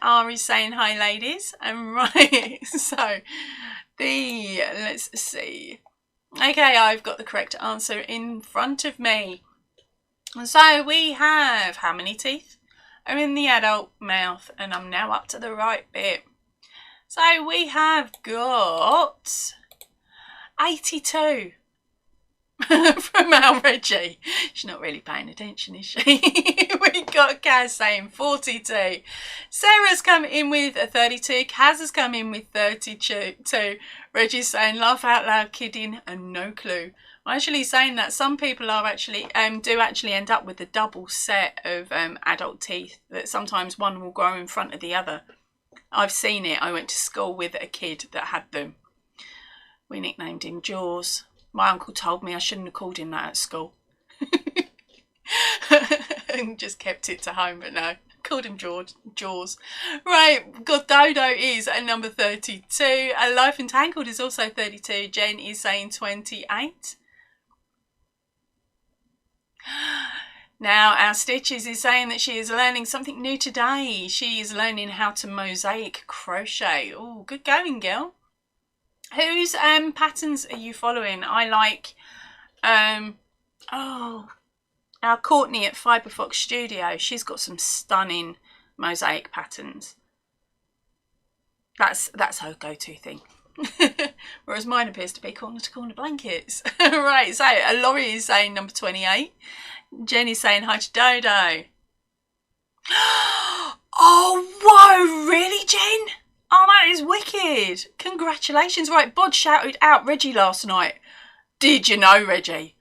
R is saying hi, ladies. And right, so let's see. Okay, I've got the correct answer in front of me. So we have how many teeth are in the adult mouth, and I'm now up to the right bit. So we have got 82 from our Reggie. She's not really paying attention, is she? We got Kaz saying 42. Sarah's come in with a 32. Kaz has come in with 32. Reggie's saying laugh out loud, kidding, and no clue. I'm actually saying that some people are actually do actually end up with a double set of adult teeth, that sometimes one will grow in front of the other. I've seen it. I went to school with a kid that had them. We nicknamed him Jaws. My uncle told me I shouldn't have called him that at school. And just kept it to home, but no. Called him Jaws. Right, God, Dodo is at number 32. Life Entangled is also 32. Jen is saying 28. Now, our Stitches is saying that she is learning something new today. She is learning how to mosaic crochet. Oh, good going, girl. Whose patterns are you following? I like, our Courtney at Fiberfox Studio. She's got some stunning mosaic patterns. That's her go-to thing. Whereas mine appears to be corner to corner blankets. Right, so Laurie is saying number 28. Jenny's saying hi to Dodo. Oh, whoa, really, Jen? Oh, that is wicked. Congratulations. Right, Bod shouted out Reggie last night. Did you know, Reggie?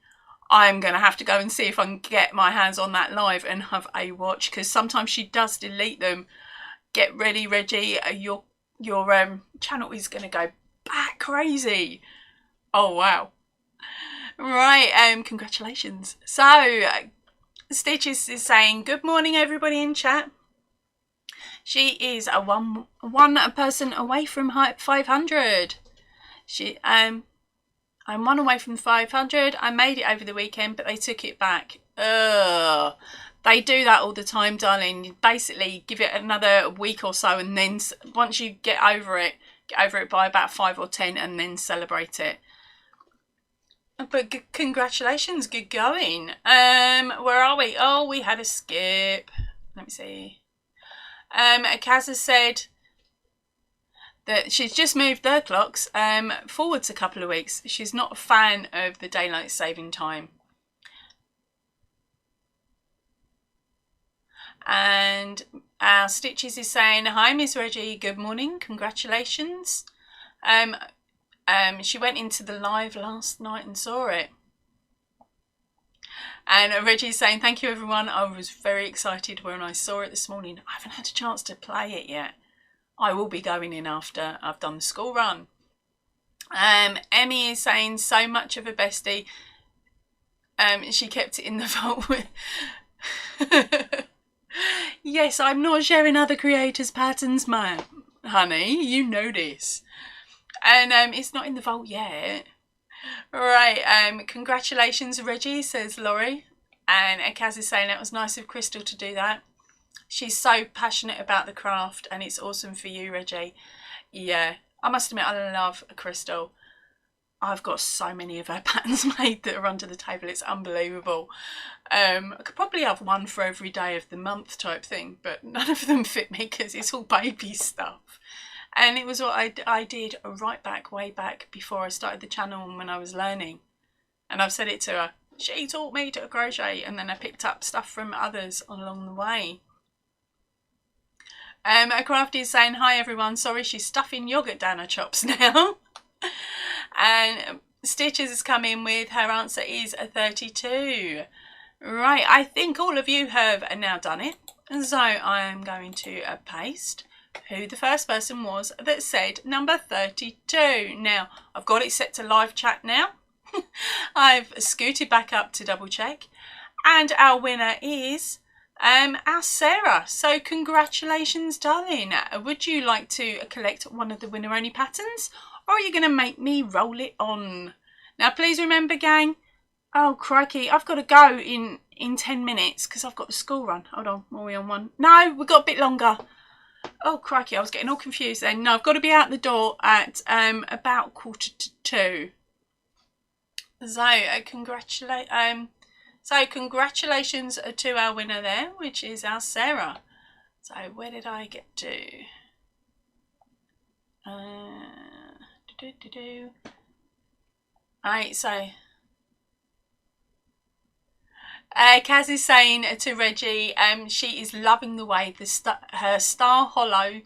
I'm going to have to go and see if I can get my hands on that live and have a watch, because sometimes she does delete them. Get ready, Reggie. Your channel is going to go bat crazy. Oh, wow. Right, congratulations. So, Stitches is saying, good morning, everybody in chat. She is a one person away from 500. I'm one away from 500. I made it over the weekend, but they took it back. Ugh. They do that all the time, darling. You basically give it another week or so, and then once you get over it by about 5 or 10, and then celebrate it. But congratulations, good going. Where are we? Oh, we had a skip. Let me see. Kaz has said that she's just moved their clocks forwards a couple of weeks. She's not a fan of the daylight saving time. And our Stitches is saying, hi, Miss Reggie, good morning, congratulations. She went into the live last night and saw it. And Reggie's saying, thank you, everyone. I was very excited when I saw it this morning. I haven't had a chance to play it yet. I will be going in after I've done the school run. Emmy is saying, so much of a bestie. She kept it in the vault. Yes, I'm not sharing other creators' patterns, my honey. You know this. And it's not in the vault yet. Right, congratulations, Reggie, says Laurie. And Kaz is saying it was nice of Crystal to do that. She's so passionate about the craft, and it's awesome for you, Reggie. Yeah, I must admit, I love Crystal. I've got so many of her patterns made that are under the table. It's unbelievable. I could probably have one for every day of the month type thing, but none of them fit me because it's all baby stuff. And it was what I did right back, way back before I started the channel and when I was learning. And I've said it to her. She taught me to crochet, and then I picked up stuff from others along the way. A crafty is saying, hi everyone, sorry she's stuffing yoghurt down her chops now. And Stitches has come in with her answer is a 32. Right, I think all of you have now done it. And so I am going to paste who the first person was that said number 32. Now, I've got it set to live chat now. I've scooted back up to double check. And our winner is our Sarah. So congratulations, darling. Would you like to collect one of the winner only patterns? Or are you going to make me roll it on? Now, please remember, gang. Oh, crikey. I've got to go in 10 minutes because I've got the school run. Hold on. Are we on one? No, we've got a bit longer. Oh, crikey. I was getting all confused then. No, I've got to be out the door at about 1:45. So, congratulations to our winner there, which is our Sarah. So, where did I get to? Right, so Kaz is saying to Reggie, she is loving the way her Star Hollow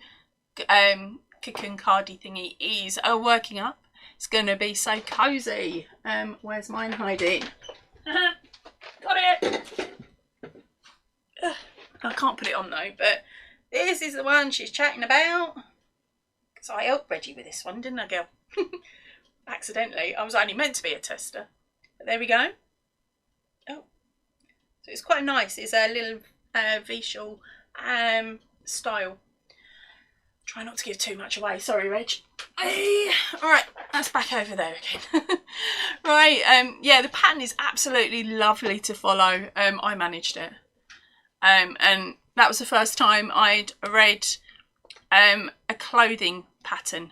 cocoon cardi thingy is working up. It's going to be so cozy. Where's mine hiding? Got it. I can't put it on though, but this is the one she's chatting about. Because I helped Reggie with this one, didn't I, girl? Accidentally. I was only meant to be a tester. But there we go. Oh. So it's quite nice. It's a little visual style. Try not to give too much away. Sorry, Reg. Alright, that's back over there again. Right, yeah, the pattern is absolutely lovely to follow. I managed it. And that was the first time I'd read a clothing pattern.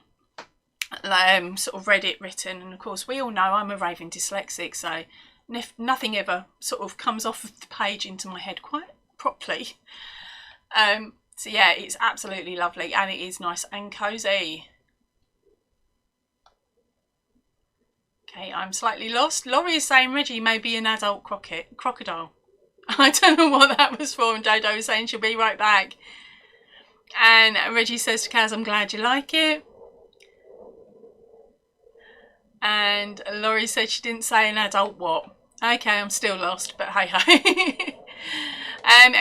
Sort of read it written, and of course we all know I'm a raving dyslexic, so nothing ever sort of comes off of the page into my head quite properly. So yeah, it's absolutely lovely, and it is nice and cozy. Okay, I'm slightly lost. Laurie is saying Reggie may be an adult crocodile. I don't know what that was for, and Dodo is saying she'll be right back. And Reggie says to Kaz, I'm glad you like it. And Laurie said she didn't say an adult what. Okay, I'm still lost, but hey ho.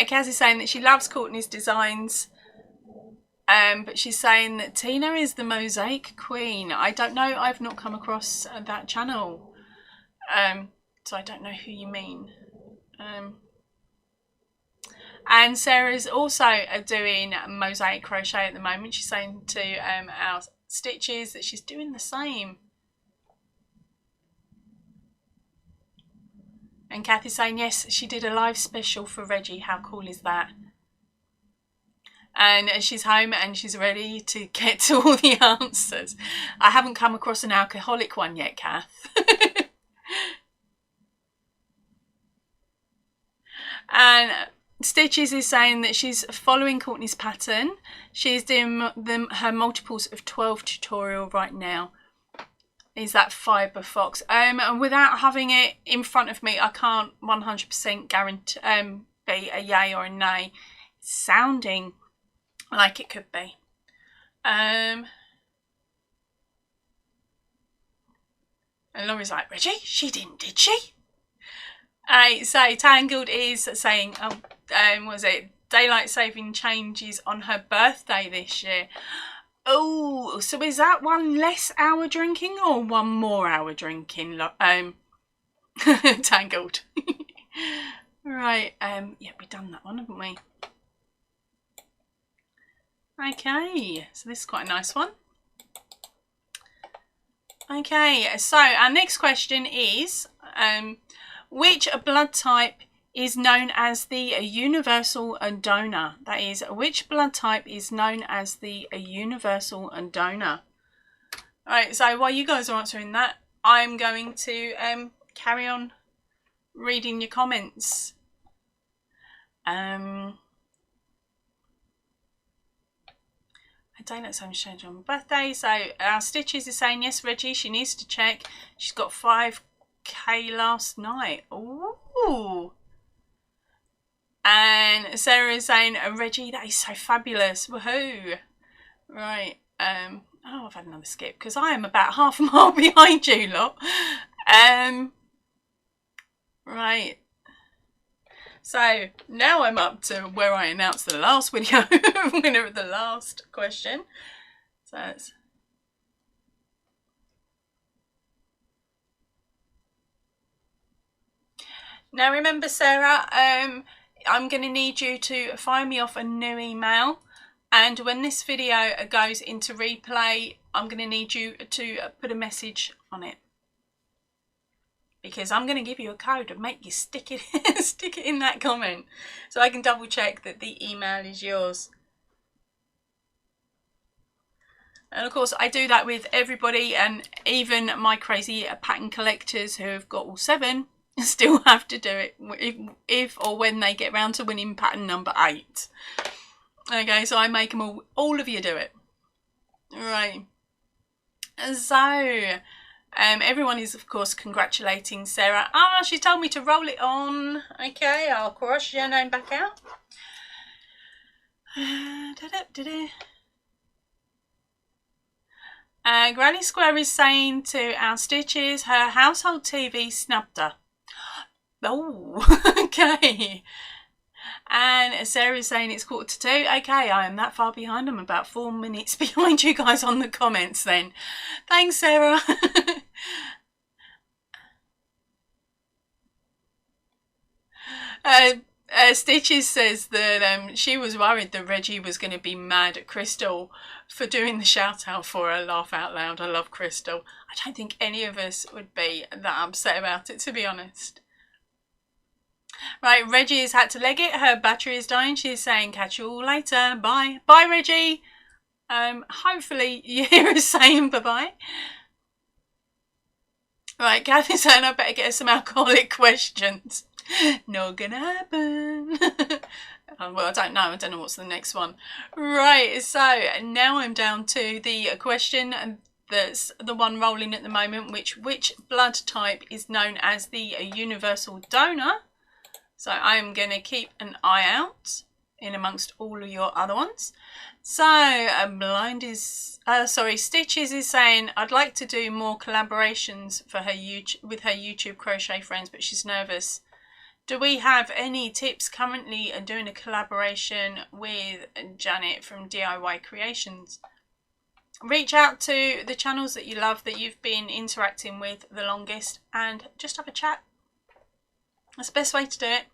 Kaz is saying that she loves Courtney's designs. But she's saying that Tina is the mosaic queen. I don't know, I've not come across that channel. So I don't know who you mean. And Sarah's also doing mosaic crochet at the moment. She's saying to our Stitches that she's doing the same. And Kathy's saying, yes, she did a live special for Reggie. How cool is that? And she's home and she's ready to get to all the answers. I haven't come across an alcoholic one yet, Kath. And Stitches is saying that she's following Courtney's pattern. She's doing her multiples of 12 tutorial right now. Is that Fibre Fox? And without having it in front of me, I can't 100% guarantee be a yay or a nay. It's sounding like it could be. And Laurie's like, Reggie, she didn't, did she? So Tangled is saying, was it daylight saving changes on her birthday this year? Oh, so is that one less hour drinking or one more hour drinking? Tangled. Right, yeah, we've done that one, haven't we? Okay, so this is quite a nice one. Okay, so our next question is, which blood type is known as the universal donor? That is, which blood type is known as the universal donor? Alright, so while you guys are answering that, I'm going to carry on reading your comments. I don't know, someone's changed on my birthday. So Stitches is saying, yes, Reggie, she needs to check. She's got 5k last night. Ooh. And Sarah is saying, Reggie, that is so fabulous. Woohoo. Right. Oh, I've had another skip because I am about half a mile behind you lot. Right. So now I'm up to where I announced the last video winner of the last question. So it's now remember, Sarah, I'm going to need you to fire me off a new email, and when this video goes into replay, I'm going to need you to put a message on it, because I'm going to give you a code and make you stick it in that comment so I can double check that the email is yours. And of course I do that with everybody, and even my crazy pattern collectors who have got all 7 still have to do it if or when they get round to winning pattern number 8. Okay, so I make them all of you do it. Right. So everyone is, of course, congratulating Sarah. She told me to roll it on. Okay, I'll cross your name back out. Granny Square is saying to our Stitches, her household TV snubbed her. Oh, okay. And Sarah is saying it's 1:45. Okay, I am that far behind. I'm about 4 minutes behind you guys on the comments then. Thanks, Sarah. Stitches says that she was worried that Reggie was going to be mad at Crystal for doing the shout out for her. Laugh out loud. I love Crystal. I don't think any of us would be that upset about it, to be honest. Right, Reggie has had to leg it. Her battery is dying. She's saying, catch you all later. Bye. Bye, Reggie. Hopefully you hear us saying bye-bye. Right, Kathy's saying I better get some alcoholic questions. Not gonna happen. Well, I don't know what's the next one. Right, so now I'm down to the question that's the one rolling at the moment, which blood type is known as the universal donor. So I'm going to keep an eye out in amongst all of your other ones. So Stitches is saying, I'd like to do more collaborations for her with her YouTube crochet friends, but she's nervous. Do we have any tips currently doing a collaboration with Janet from DIY Creations? Reach out to the channels that you love, that you've been interacting with the longest, and just have a chat. That's the best way to do it.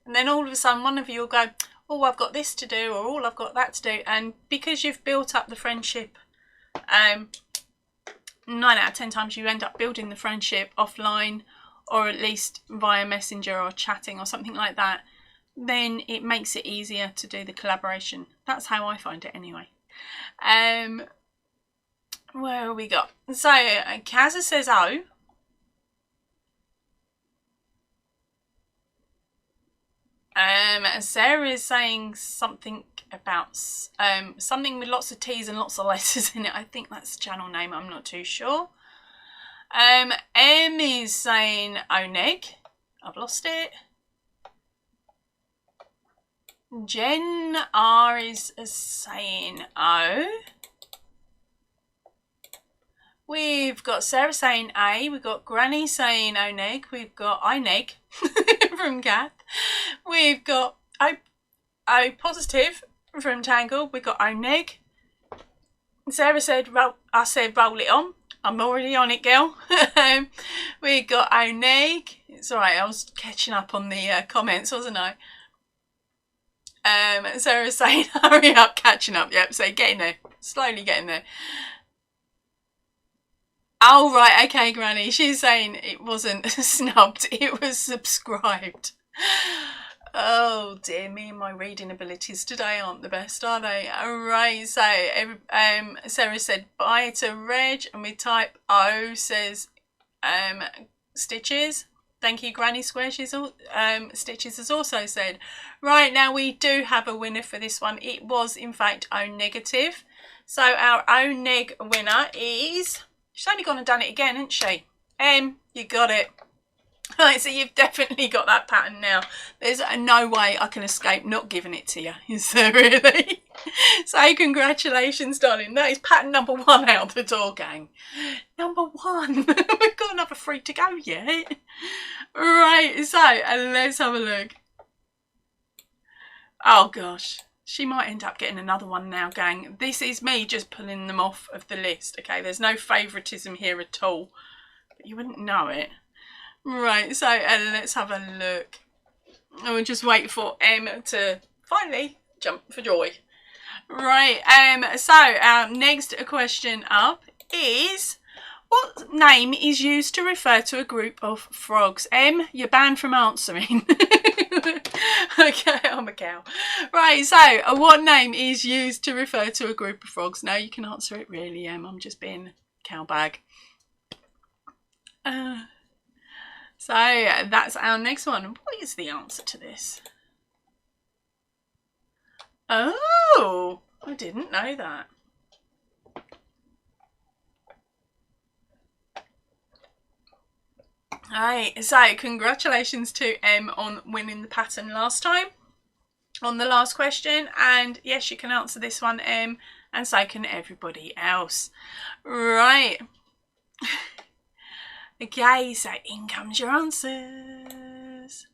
And then all of a sudden one of you will go, oh, I've got this to do, or oh, I've got that to do. And because you've built up the friendship, 9 out of 10 times you end up building the friendship offline, or at least via Messenger or chatting or something like that, then it makes it easier to do the collaboration. That's how I find it anyway. Where have we got? So Kaza says, oh. Sarah is saying something about something with lots of T's and lots of letters in it. I think that's the channel name. I'm not too sure. M is saying Oneg. I've lost it. Jen R is saying O. We've got Sarah saying A. We've got Granny saying Oneg. We've got Ineg from Kath. We've got O positive from Tangle. We've got Oneg. Sarah said, I said roll it on. I'm already on it, girl. We got Oneg. It's alright, I was catching up on the comments, wasn't I? Sarah's saying, hurry up, catching up. Yep, so getting there. Slowly getting there. Oh, right, okay, Granny. She's saying it wasn't snubbed, it was subscribed. Oh dear me, my reading abilities today aren't the best, are they? Alright, so Sarah said bye to Reg, and we type O, says Stitches. Thank you, Granny Square. Stitches has also said. Right, now we do have a winner for this one. It was, in fact, O Negative. So our O Neg winner is... She's only gone and done it again, hasn't she? You got it. Right, so you've definitely got that pattern now. There's no way I can escape not giving it to you, is there really? So congratulations, darling. That is pattern number 1 out the door, gang. Number 1. We've got another 3 to go yet. Right, so let's have a look. Oh gosh, she might end up getting another one now, gang. This is me just pulling them off of the list, okay? There's no favouritism here at all, but you wouldn't know it. Right, so let's have a look. I will just wait for M to finally jump for joy. Right, so our next question up is, what name is used to refer to a group of frogs? M, you're banned from answering. Okay, I'm a cow. Right, so what name is used to refer to a group of frogs? No, you can answer it really, M. I'm just being cow bag. So that's our next one. What is the answer to this? Oh, I didn't know that. Right, so congratulations to M on winning the pattern last time on the last question. And yes, you can answer this one, M, and so can everybody else. Right. Okay, so in comes your answers.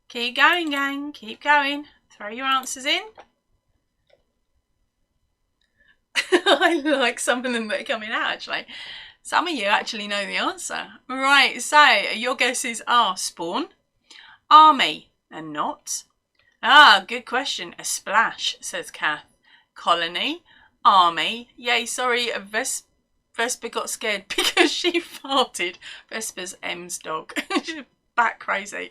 Keep going, gang. Keep going. Throw your answers in. I like some of them that are coming out, actually. Some of you actually know the answer. Right, so your guesses are spawn, army, and not. Ah, good question. A splash, says Kath. Colony, army. Yay, sorry, a Vespa got scared because she farted. Vespa's M's dog. She's bat crazy.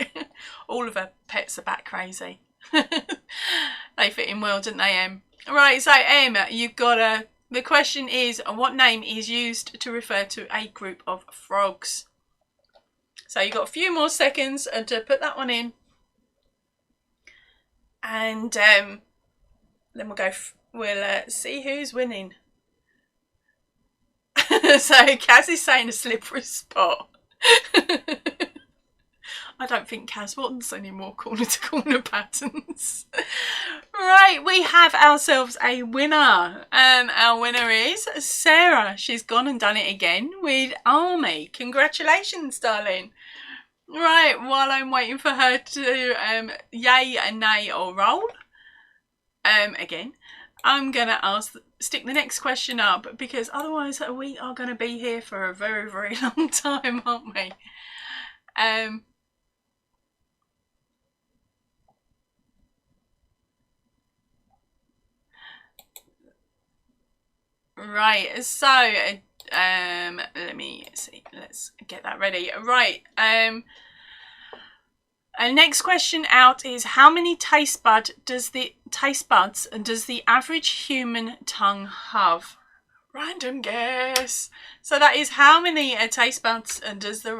All of her pets are bat crazy. They fit in well, didn't they, M? Right, so M, you've got the question is, what name is used to refer to a group of frogs? So you've got a few more seconds to put that one in. And then we'll go, we'll see who's winning. So Kaz is saying a slippery spot. I don't think Kaz wants any more corner to corner patterns. Right, we have ourselves a winner. Our winner is Sarah. She's gone and done it again with army. Congratulations, darling. Right, while I'm waiting for her to yay, nay or roll again, I'm going to stick the next question up, because otherwise we are going to be here for a very, very long time, aren't we? Right, so let me see, let's get that ready. Right, next question out is, how many taste buds does the average human tongue have? Random guess. So that is, how many taste buds does the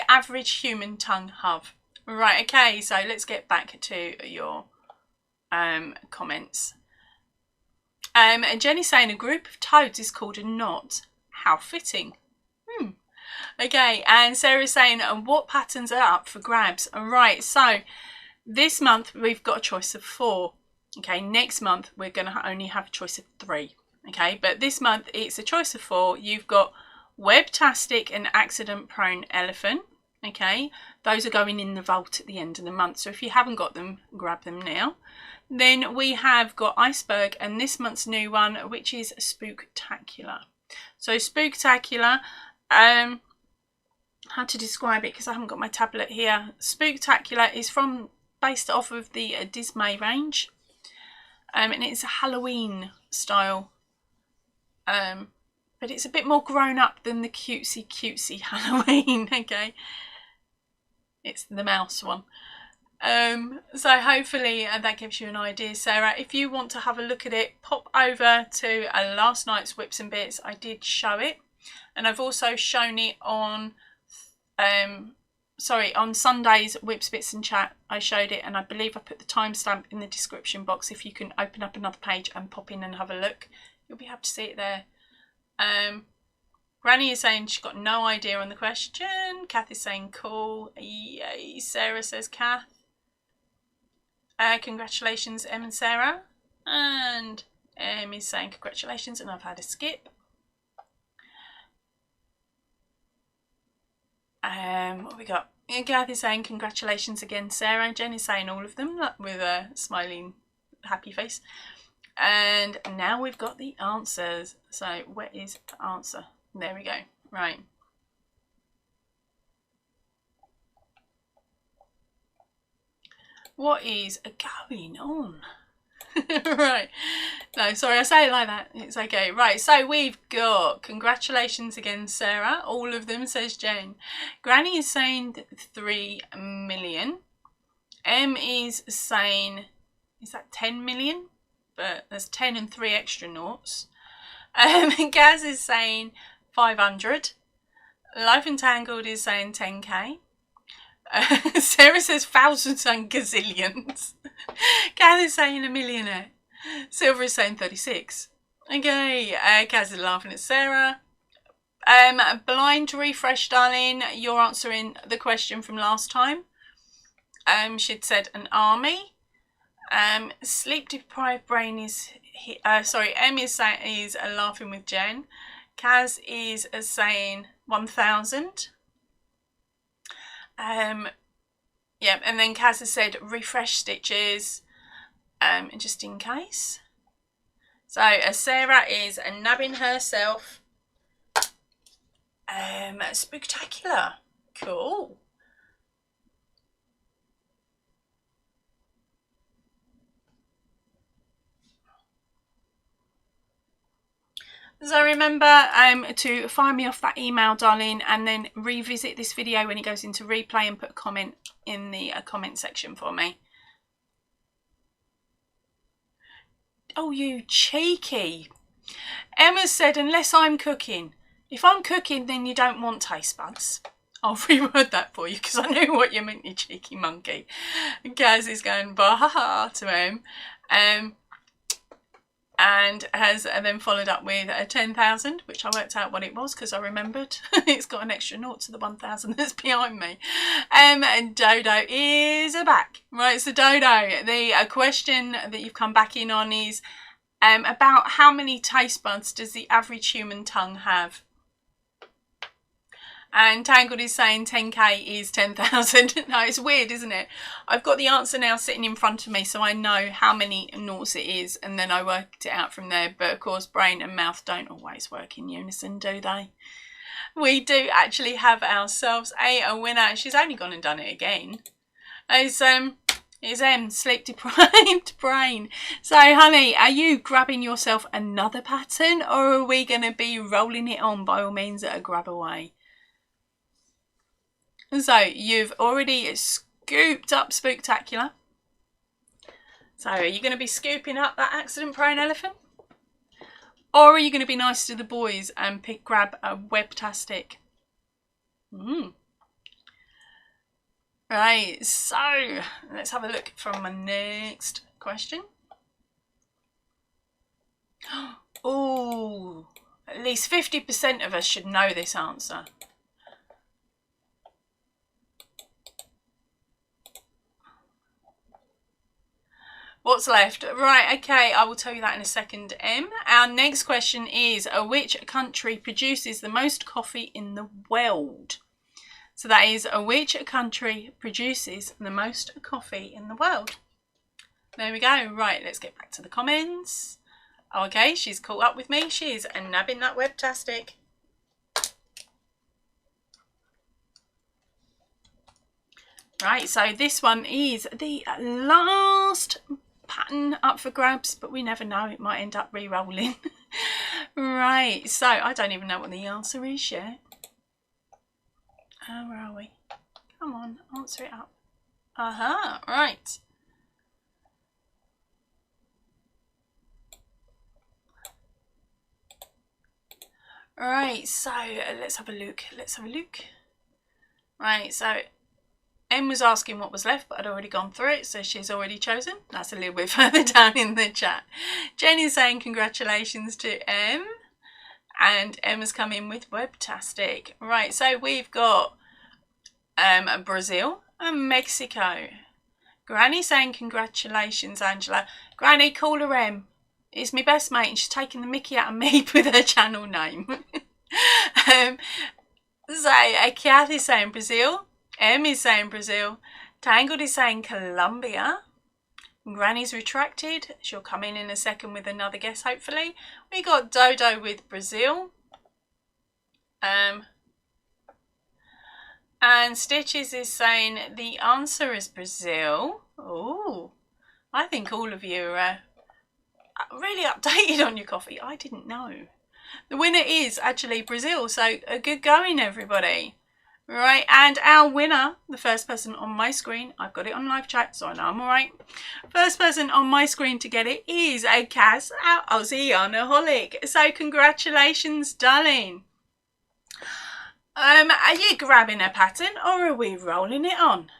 average human tongue have? Right, okay, so let's get back to your comments. Jenny's saying a group of toads is called a knot. How fitting. Okay, and Sarah's saying, what patterns are up for grabs? Right, so this month we've got a choice of 4. Okay, next month we're going to only have a choice of 3. Okay, but this month it's a choice of 4. You've got webtastic and accident prone elephant. Okay, those are going in the vault at the end of the month. So if you haven't got them, grab them now. Then we have got iceberg, and this month's new one, which is spooktacular. So spooktacular, how to describe it, because I haven't got my tablet here. Spooktacular is based off of the Dismay range, and it's a Halloween style, but it's a bit more grown up than the cutesy Halloween. Okay, it's the mouse one. So hopefully that gives you an idea, Sarah. If you want to have a look at it, pop over to last night's Whips and Bits. I did show it. And I've also shown it on, on Sunday's Whips, Bits and Chat. I showed it, and I believe I put the timestamp in the description box. If you can open up another page and pop in and have a look, you'll be able to see it there. Granny is saying she's got no idea on the question. Kath is saying cool. Yay. Sarah says Kath. Congratulations, Em and Sarah. And Em is saying congratulations, and I've had a skip. What have we got? Kath is saying congratulations again, Sarah. Jen is saying all of them with a smiling, happy face. And now we've got the answers. So where is the answer? There we go. Right. What is going on? Right. No, sorry, I say it like that. It's okay. Right, so we've got congratulations again, Sarah. All of them, says Jane. Granny is saying 3 million. Em is saying, is that 10 million? But there's 10 and 3 extra noughts. Gaz is saying 500. Life Entangled is saying 10k. Sarah says thousands and gazillions. Gaz is saying a millionaire. Silver is saying 36. Okay, Gaz is laughing at Sarah. Blind refresh, darling. You're answering the question from last time. She'd said an army. Sleep deprived brain is Em is laughing with Jen. Kaz is saying 1,000. Yeah, and then Kaz has said refresh stitches, just in case. So Sarah is nabbing herself. Spectacular. Cool. So remember to fire me off that email, darling, and then revisit this video when it goes into replay and put a comment in the comment section for me. Oh, you cheeky. Emma said, unless I'm cooking. If I'm cooking, then you don't want taste buds. I'll reword that for you because I know what you meant, you cheeky monkey. Gaz is going bah to him. And has then followed up with a 10,000, which I worked out what it was because I remembered. It's got an extra nought to the 1,000 that's behind me. And Dodo is back. Right, so Dodo, the question that you've come back in on is about how many taste buds does the average human tongue have? And Tangled is saying 10k is 10,000. No, it's weird, isn't it? I've got the answer now sitting in front of me, so I know how many noughts it is, and then I worked it out from there. But of course, brain and mouth don't always work in unison, do they? We do actually have ourselves a winner. She's only gone and done it again. It's Em, sleep deprived brain. So, honey, are you grabbing yourself another pattern, or are we going to be rolling it on by all means at a grab away? So you've already scooped up Spooktacular. So are you going to be scooping up that accident-prone elephant? Or are you going to be nice to the boys and grab a webtastic? Right, so let's have a look from my next question. Oh, at least 50% of us should know this answer. What's left? Right, okay, I will tell you that in a second, Em. Our next question is, which country produces the most coffee in the world? So that is, which country produces the most coffee in the world? There we go. Right, let's get back to the comments. Okay, she's caught up with me. She is nabbing that webtastic. Right, so this one is the last pattern up for grabs, but we never know, it might end up re-rolling. Right, so I don't even know what the answer is yet. Where are we? Come on, answer it up. Right. Right, so let's have a look. Right, so Em was asking what was left, but I'd already gone through it, so she's already chosen. That's a little bit further down in the chat. Jenny's saying congratulations to Em. And Emma's come in with webtastic. Right, so we've got Brazil and Mexico. Granny saying congratulations, Angela. Granny, call her Em. It's my best mate and she's taking the mickey out of me with her channel name. So Kath is saying Brazil. Em is saying Brazil. Tangled is saying Colombia. Granny's retracted. She'll come in a second with another guess, hopefully. We got Dodo with Brazil. And Stitches is saying the answer is Brazil. Oh, I think all of you are really updated on your coffee. I didn't know. The winner is actually Brazil, so a good going, everybody. Right, and our winner, the first person on my screen, I've got it on live chat, so I know I'm alright. First person on my screen to get it is Kaz, our Aussie Yarnaholic. So congratulations, darling. Are you grabbing a pattern or are we rolling it on?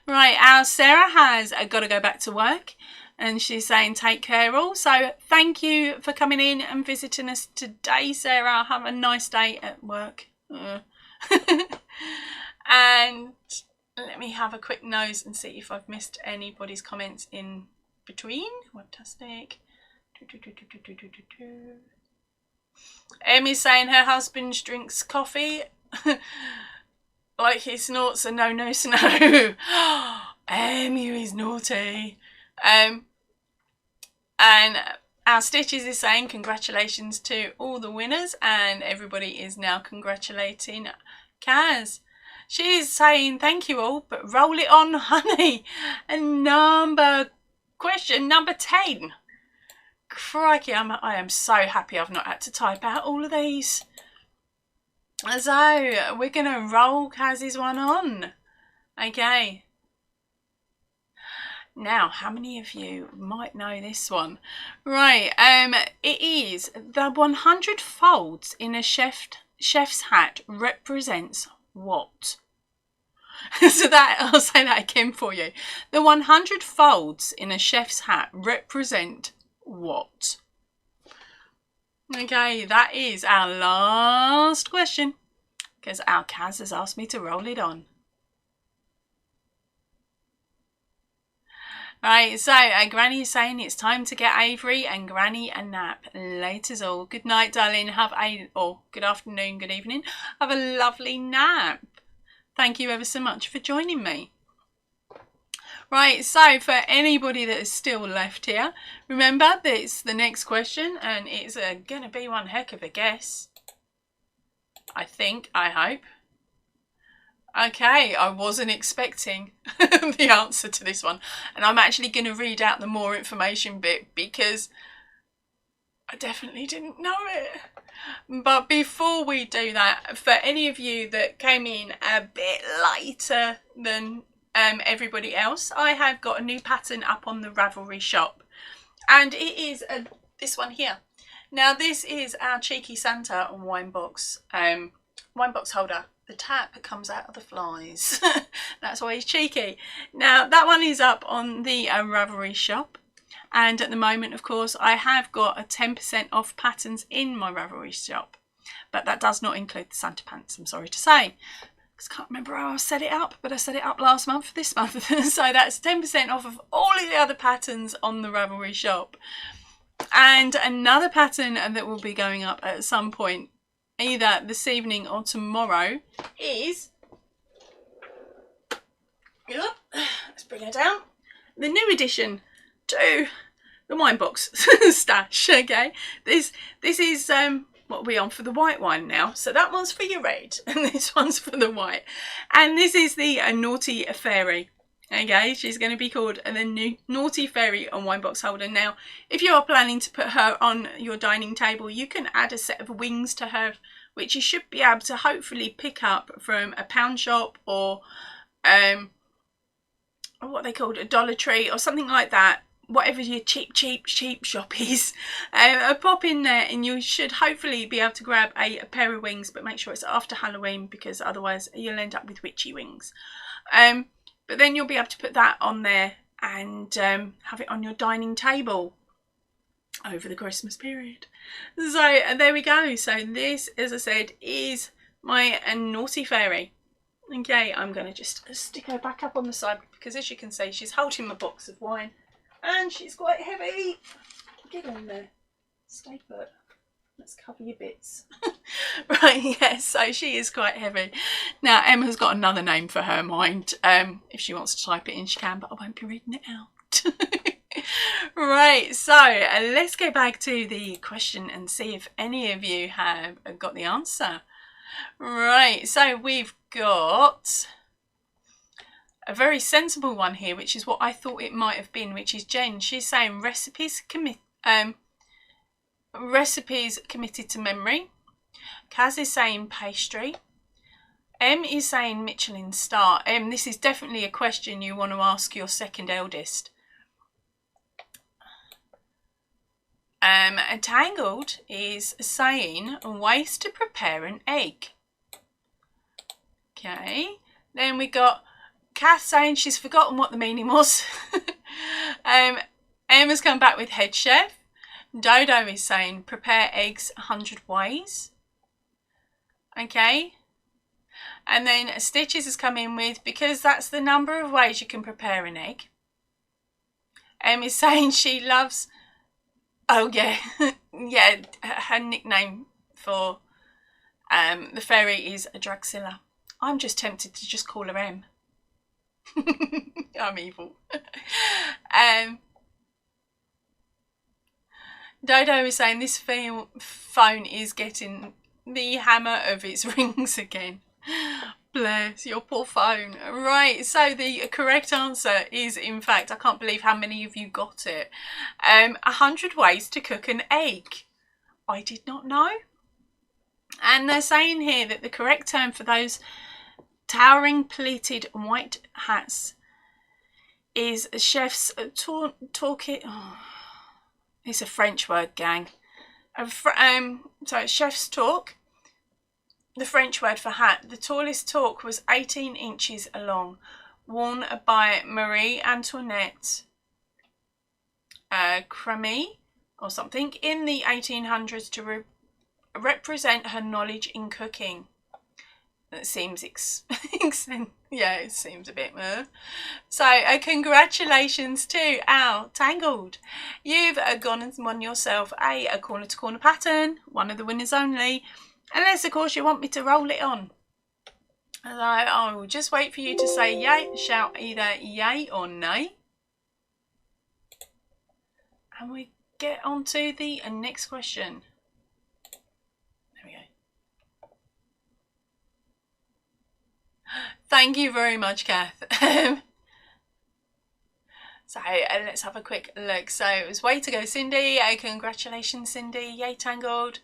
Right, our Sarah has got to go back to work and she's saying take care all. So thank you for coming in and visiting us today, Sarah. Have a nice day at work. And let me have a quick nose and see if I've missed anybody's comments in between. Fantastic. Emmy's saying her husband drinks coffee like he snorts a no snow. Emmy is naughty. And our Stitches is saying congratulations to all the winners, and everybody is now congratulating Kaz. She's saying thank you all, but roll it on, honey. And question number 10. Crikey, I am so happy I've not had to type out all of these. So we're going to roll Kaz's one on. Okay. Now, how many of you might know this one? Right, it is the 100 folds in a chef's hat represents what? So that, I'll say that again for you. The 100 folds in a chef's hat represent what? Okay, that is our last question because our Kaz has asked me to roll it on. Right, so Granny is saying it's time to get Avery and Granny a nap. Laters all. Good night, darling. Good afternoon, good evening. Have a lovely nap. Thank you ever so much for joining me. Right, so for anybody that is still left here, remember that it's the next question and it's going to be one heck of a guess. I hope. Okay, I wasn't expecting the answer to this one. And I'm actually going to read out the more information bit because I definitely didn't know it. But before we do that, for any of you that came in a bit later than everybody else, I have got a new pattern up on the Ravelry shop. And it is this one here. Now, this is our Cheeky Santa wine box holder. The tap comes out of the flies. That's why he's cheeky. Now, that one is up on the Ravelry shop. And at the moment, of course, I have got a 10% off patterns in my Ravelry shop. But that does not include the Santa pants, I'm sorry to say. Because I can't remember how I set it up, but I set it up last month for this month. So that's 10% off of all of the other patterns on the Ravelry shop. And another pattern that will be going up at some point, either this evening or tomorrow, is, let's bring her down, the new addition to the wine box stash. Okay, this is what are we on for the white wine now? So that one's for your red and this one's for the white, and this is the Naughty Fairy. Okay, she's going to be called the new Naughty Fairy on wine box holder. Now, if you are planning to put her on your dining table, you can add a set of wings to her, which you should be able to hopefully pick up from a pound shop or what they called a Dollar Tree or something like that. whatever your cheap shop is, pop in there and you should hopefully be able to grab a pair of wings, but make sure it's after Halloween because otherwise you'll end up with witchy wings. But then you'll be able to put that on there and have it on your dining table over the Christmas period. So there we go. So this, as I said, is my naughty fairy. Okay, I'm going to just stick her back up on the side because, as you can see, she's holding my box of wine and she's quite heavy. Get on there. Stay put. Let's cover your bits. Right, yes, so she is quite heavy. Now, Emma's got another name for her mind. If she wants to type it in, she can, but I won't be reading it out. Right, so let's go back to the question and see if any of you have got the answer. Right, so we've got a very sensible one here, which is what I thought it might have been, which is Jen. She's saying recipes committed to memory. Kaz is saying pastry. M is saying Michelin star. This is definitely a question you want to ask your second eldest. Tangled is saying ways to prepare an egg. Okay, then we got Kath saying she's forgotten what the meaning was. Emma's come back with head chef. Dodo is saying prepare eggs 100 ways. Okay, and then Stitches has come in with because that's the number of ways you can prepare an egg. Em is saying she loves, oh yeah, yeah, her nickname for the fairy is a Dragzilla. I'm just tempted to just call her M. I'm evil. Dodo is saying this phone is getting the hammer of its rings again. Bless your poor phone. Right, so the correct answer is, in fact, I can't believe how many of you got it. 100 ways to cook an egg. I did not know. And they're saying here that the correct term for those towering pleated white hats is chef's toolkit. Oh, it's a French word, gang. So it's chef's talk. The French word for hat. The tallest talk was 18 inches long, worn by Marie Antoinette Cremy or something in the 1800s to represent her knowledge in cooking. That seems yeah, it seems a bit more. So congratulations to our Tangled. You've gone and won yourself a corner to corner pattern, one of the winners only, unless of course you want me to roll it on. And I will just wait for you to say yay, shout either yay or nay, and we get on to the next question. Thank you very much, Kath. So let's have a quick look. So it was way to go, Cindy. Congratulations, Cindy. Yay, Tangled.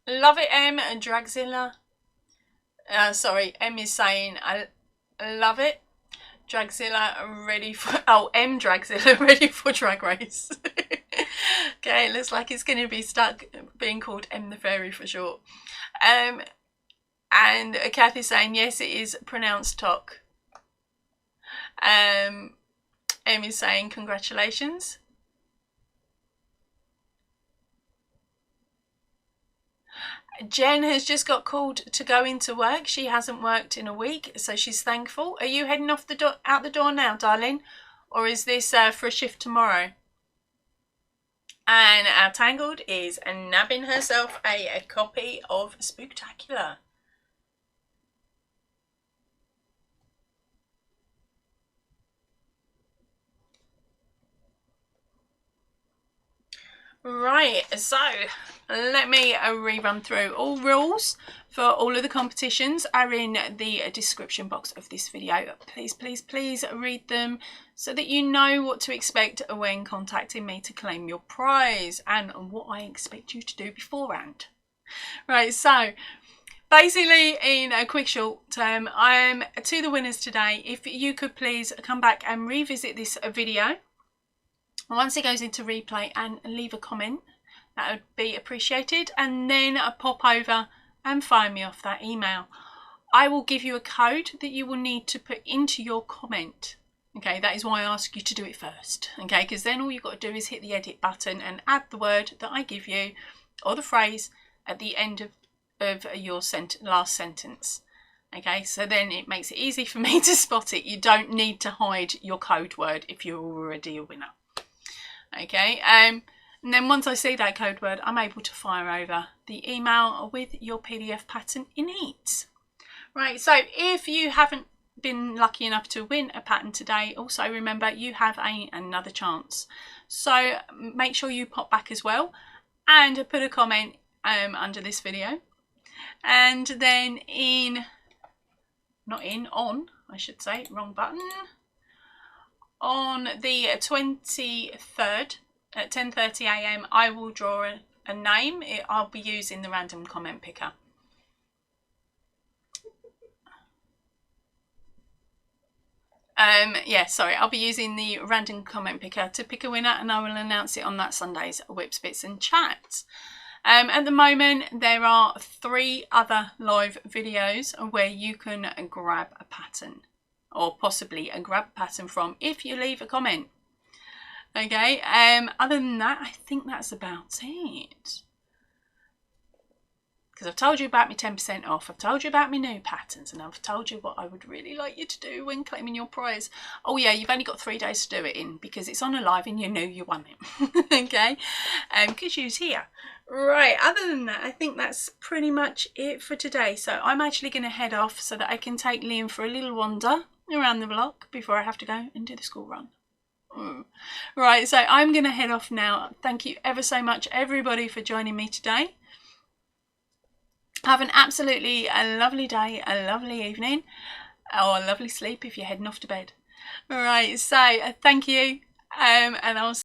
Love it, M. Dragzilla. Sorry, M is saying I love it. Dragzilla ready for, oh, M Dragzilla ready for Drag Race. Okay, it looks like it's going to be stuck being called M the Fairy for short. And Kath is saying, yes, it is pronounced Tok. Em is saying, congratulations. Jen has just got called to go into work. She hasn't worked in a week, so she's thankful. Are you heading off out the door now, darling? Or is this for a shift tomorrow? And our Tangled is nabbing herself a copy of Spooktacular. Right, so let me rerun through. All rules for all of the competitions are in the description box of this video. Please, please, please read them so that you know what to expect when contacting me to claim your prize and what I expect you to do beforehand. Right, so basically in a quick short term, I am to the winners today. If you could please come back and revisit this video once it goes into replay, and leave a comment. That would be appreciated. And then pop over and fire me off that email. I will give you a code that you will need to put into your comment. Okay, that is why I ask you to do it first. Okay, because then all you've got to do is hit the edit button and add the word that I give you, or the phrase, at the end of your last sentence. Okay, so then it makes it easy for me to spot it. You don't need to hide your code word if you're already a winner. Okay, and then once I see that code word, I'm able to fire over the email with your PDF pattern in it. Right, so if you haven't been lucky enough to win a pattern today, also remember you have another chance. So make sure you pop back as well and put a comment under this video. And then I should say, wrong button. On the 23rd at 10:30 AM, I will draw a name. I'll be using the random comment picker. I'll be using the random comment picker to pick a winner, and I will announce it on that Sunday's Whips, Bits and Chats. At the moment, there are 3 other live videos where you can grab a pattern, or possibly grab a pattern from, if you leave a comment. Okay, other than that, I think that's about it. Because I've told you about my 10% off, I've told you about my new patterns, and I've told you what I would really like you to do when claiming your prize. Oh yeah, you've only got 3 days to do it in, because it's on a live and you know you won it. Okay, because you's here. Right, other than that, I think that's pretty much it for today. So I'm actually going to head off so that I can take Liam for a little wander around the block before I have to go and do the school run. Right, so I'm going to head off now. Thank you ever so much, everybody, for joining me today. Have an absolutely lovely day, a lovely evening, or a lovely sleep if you're heading off to bed. All right, so thank you, and I'll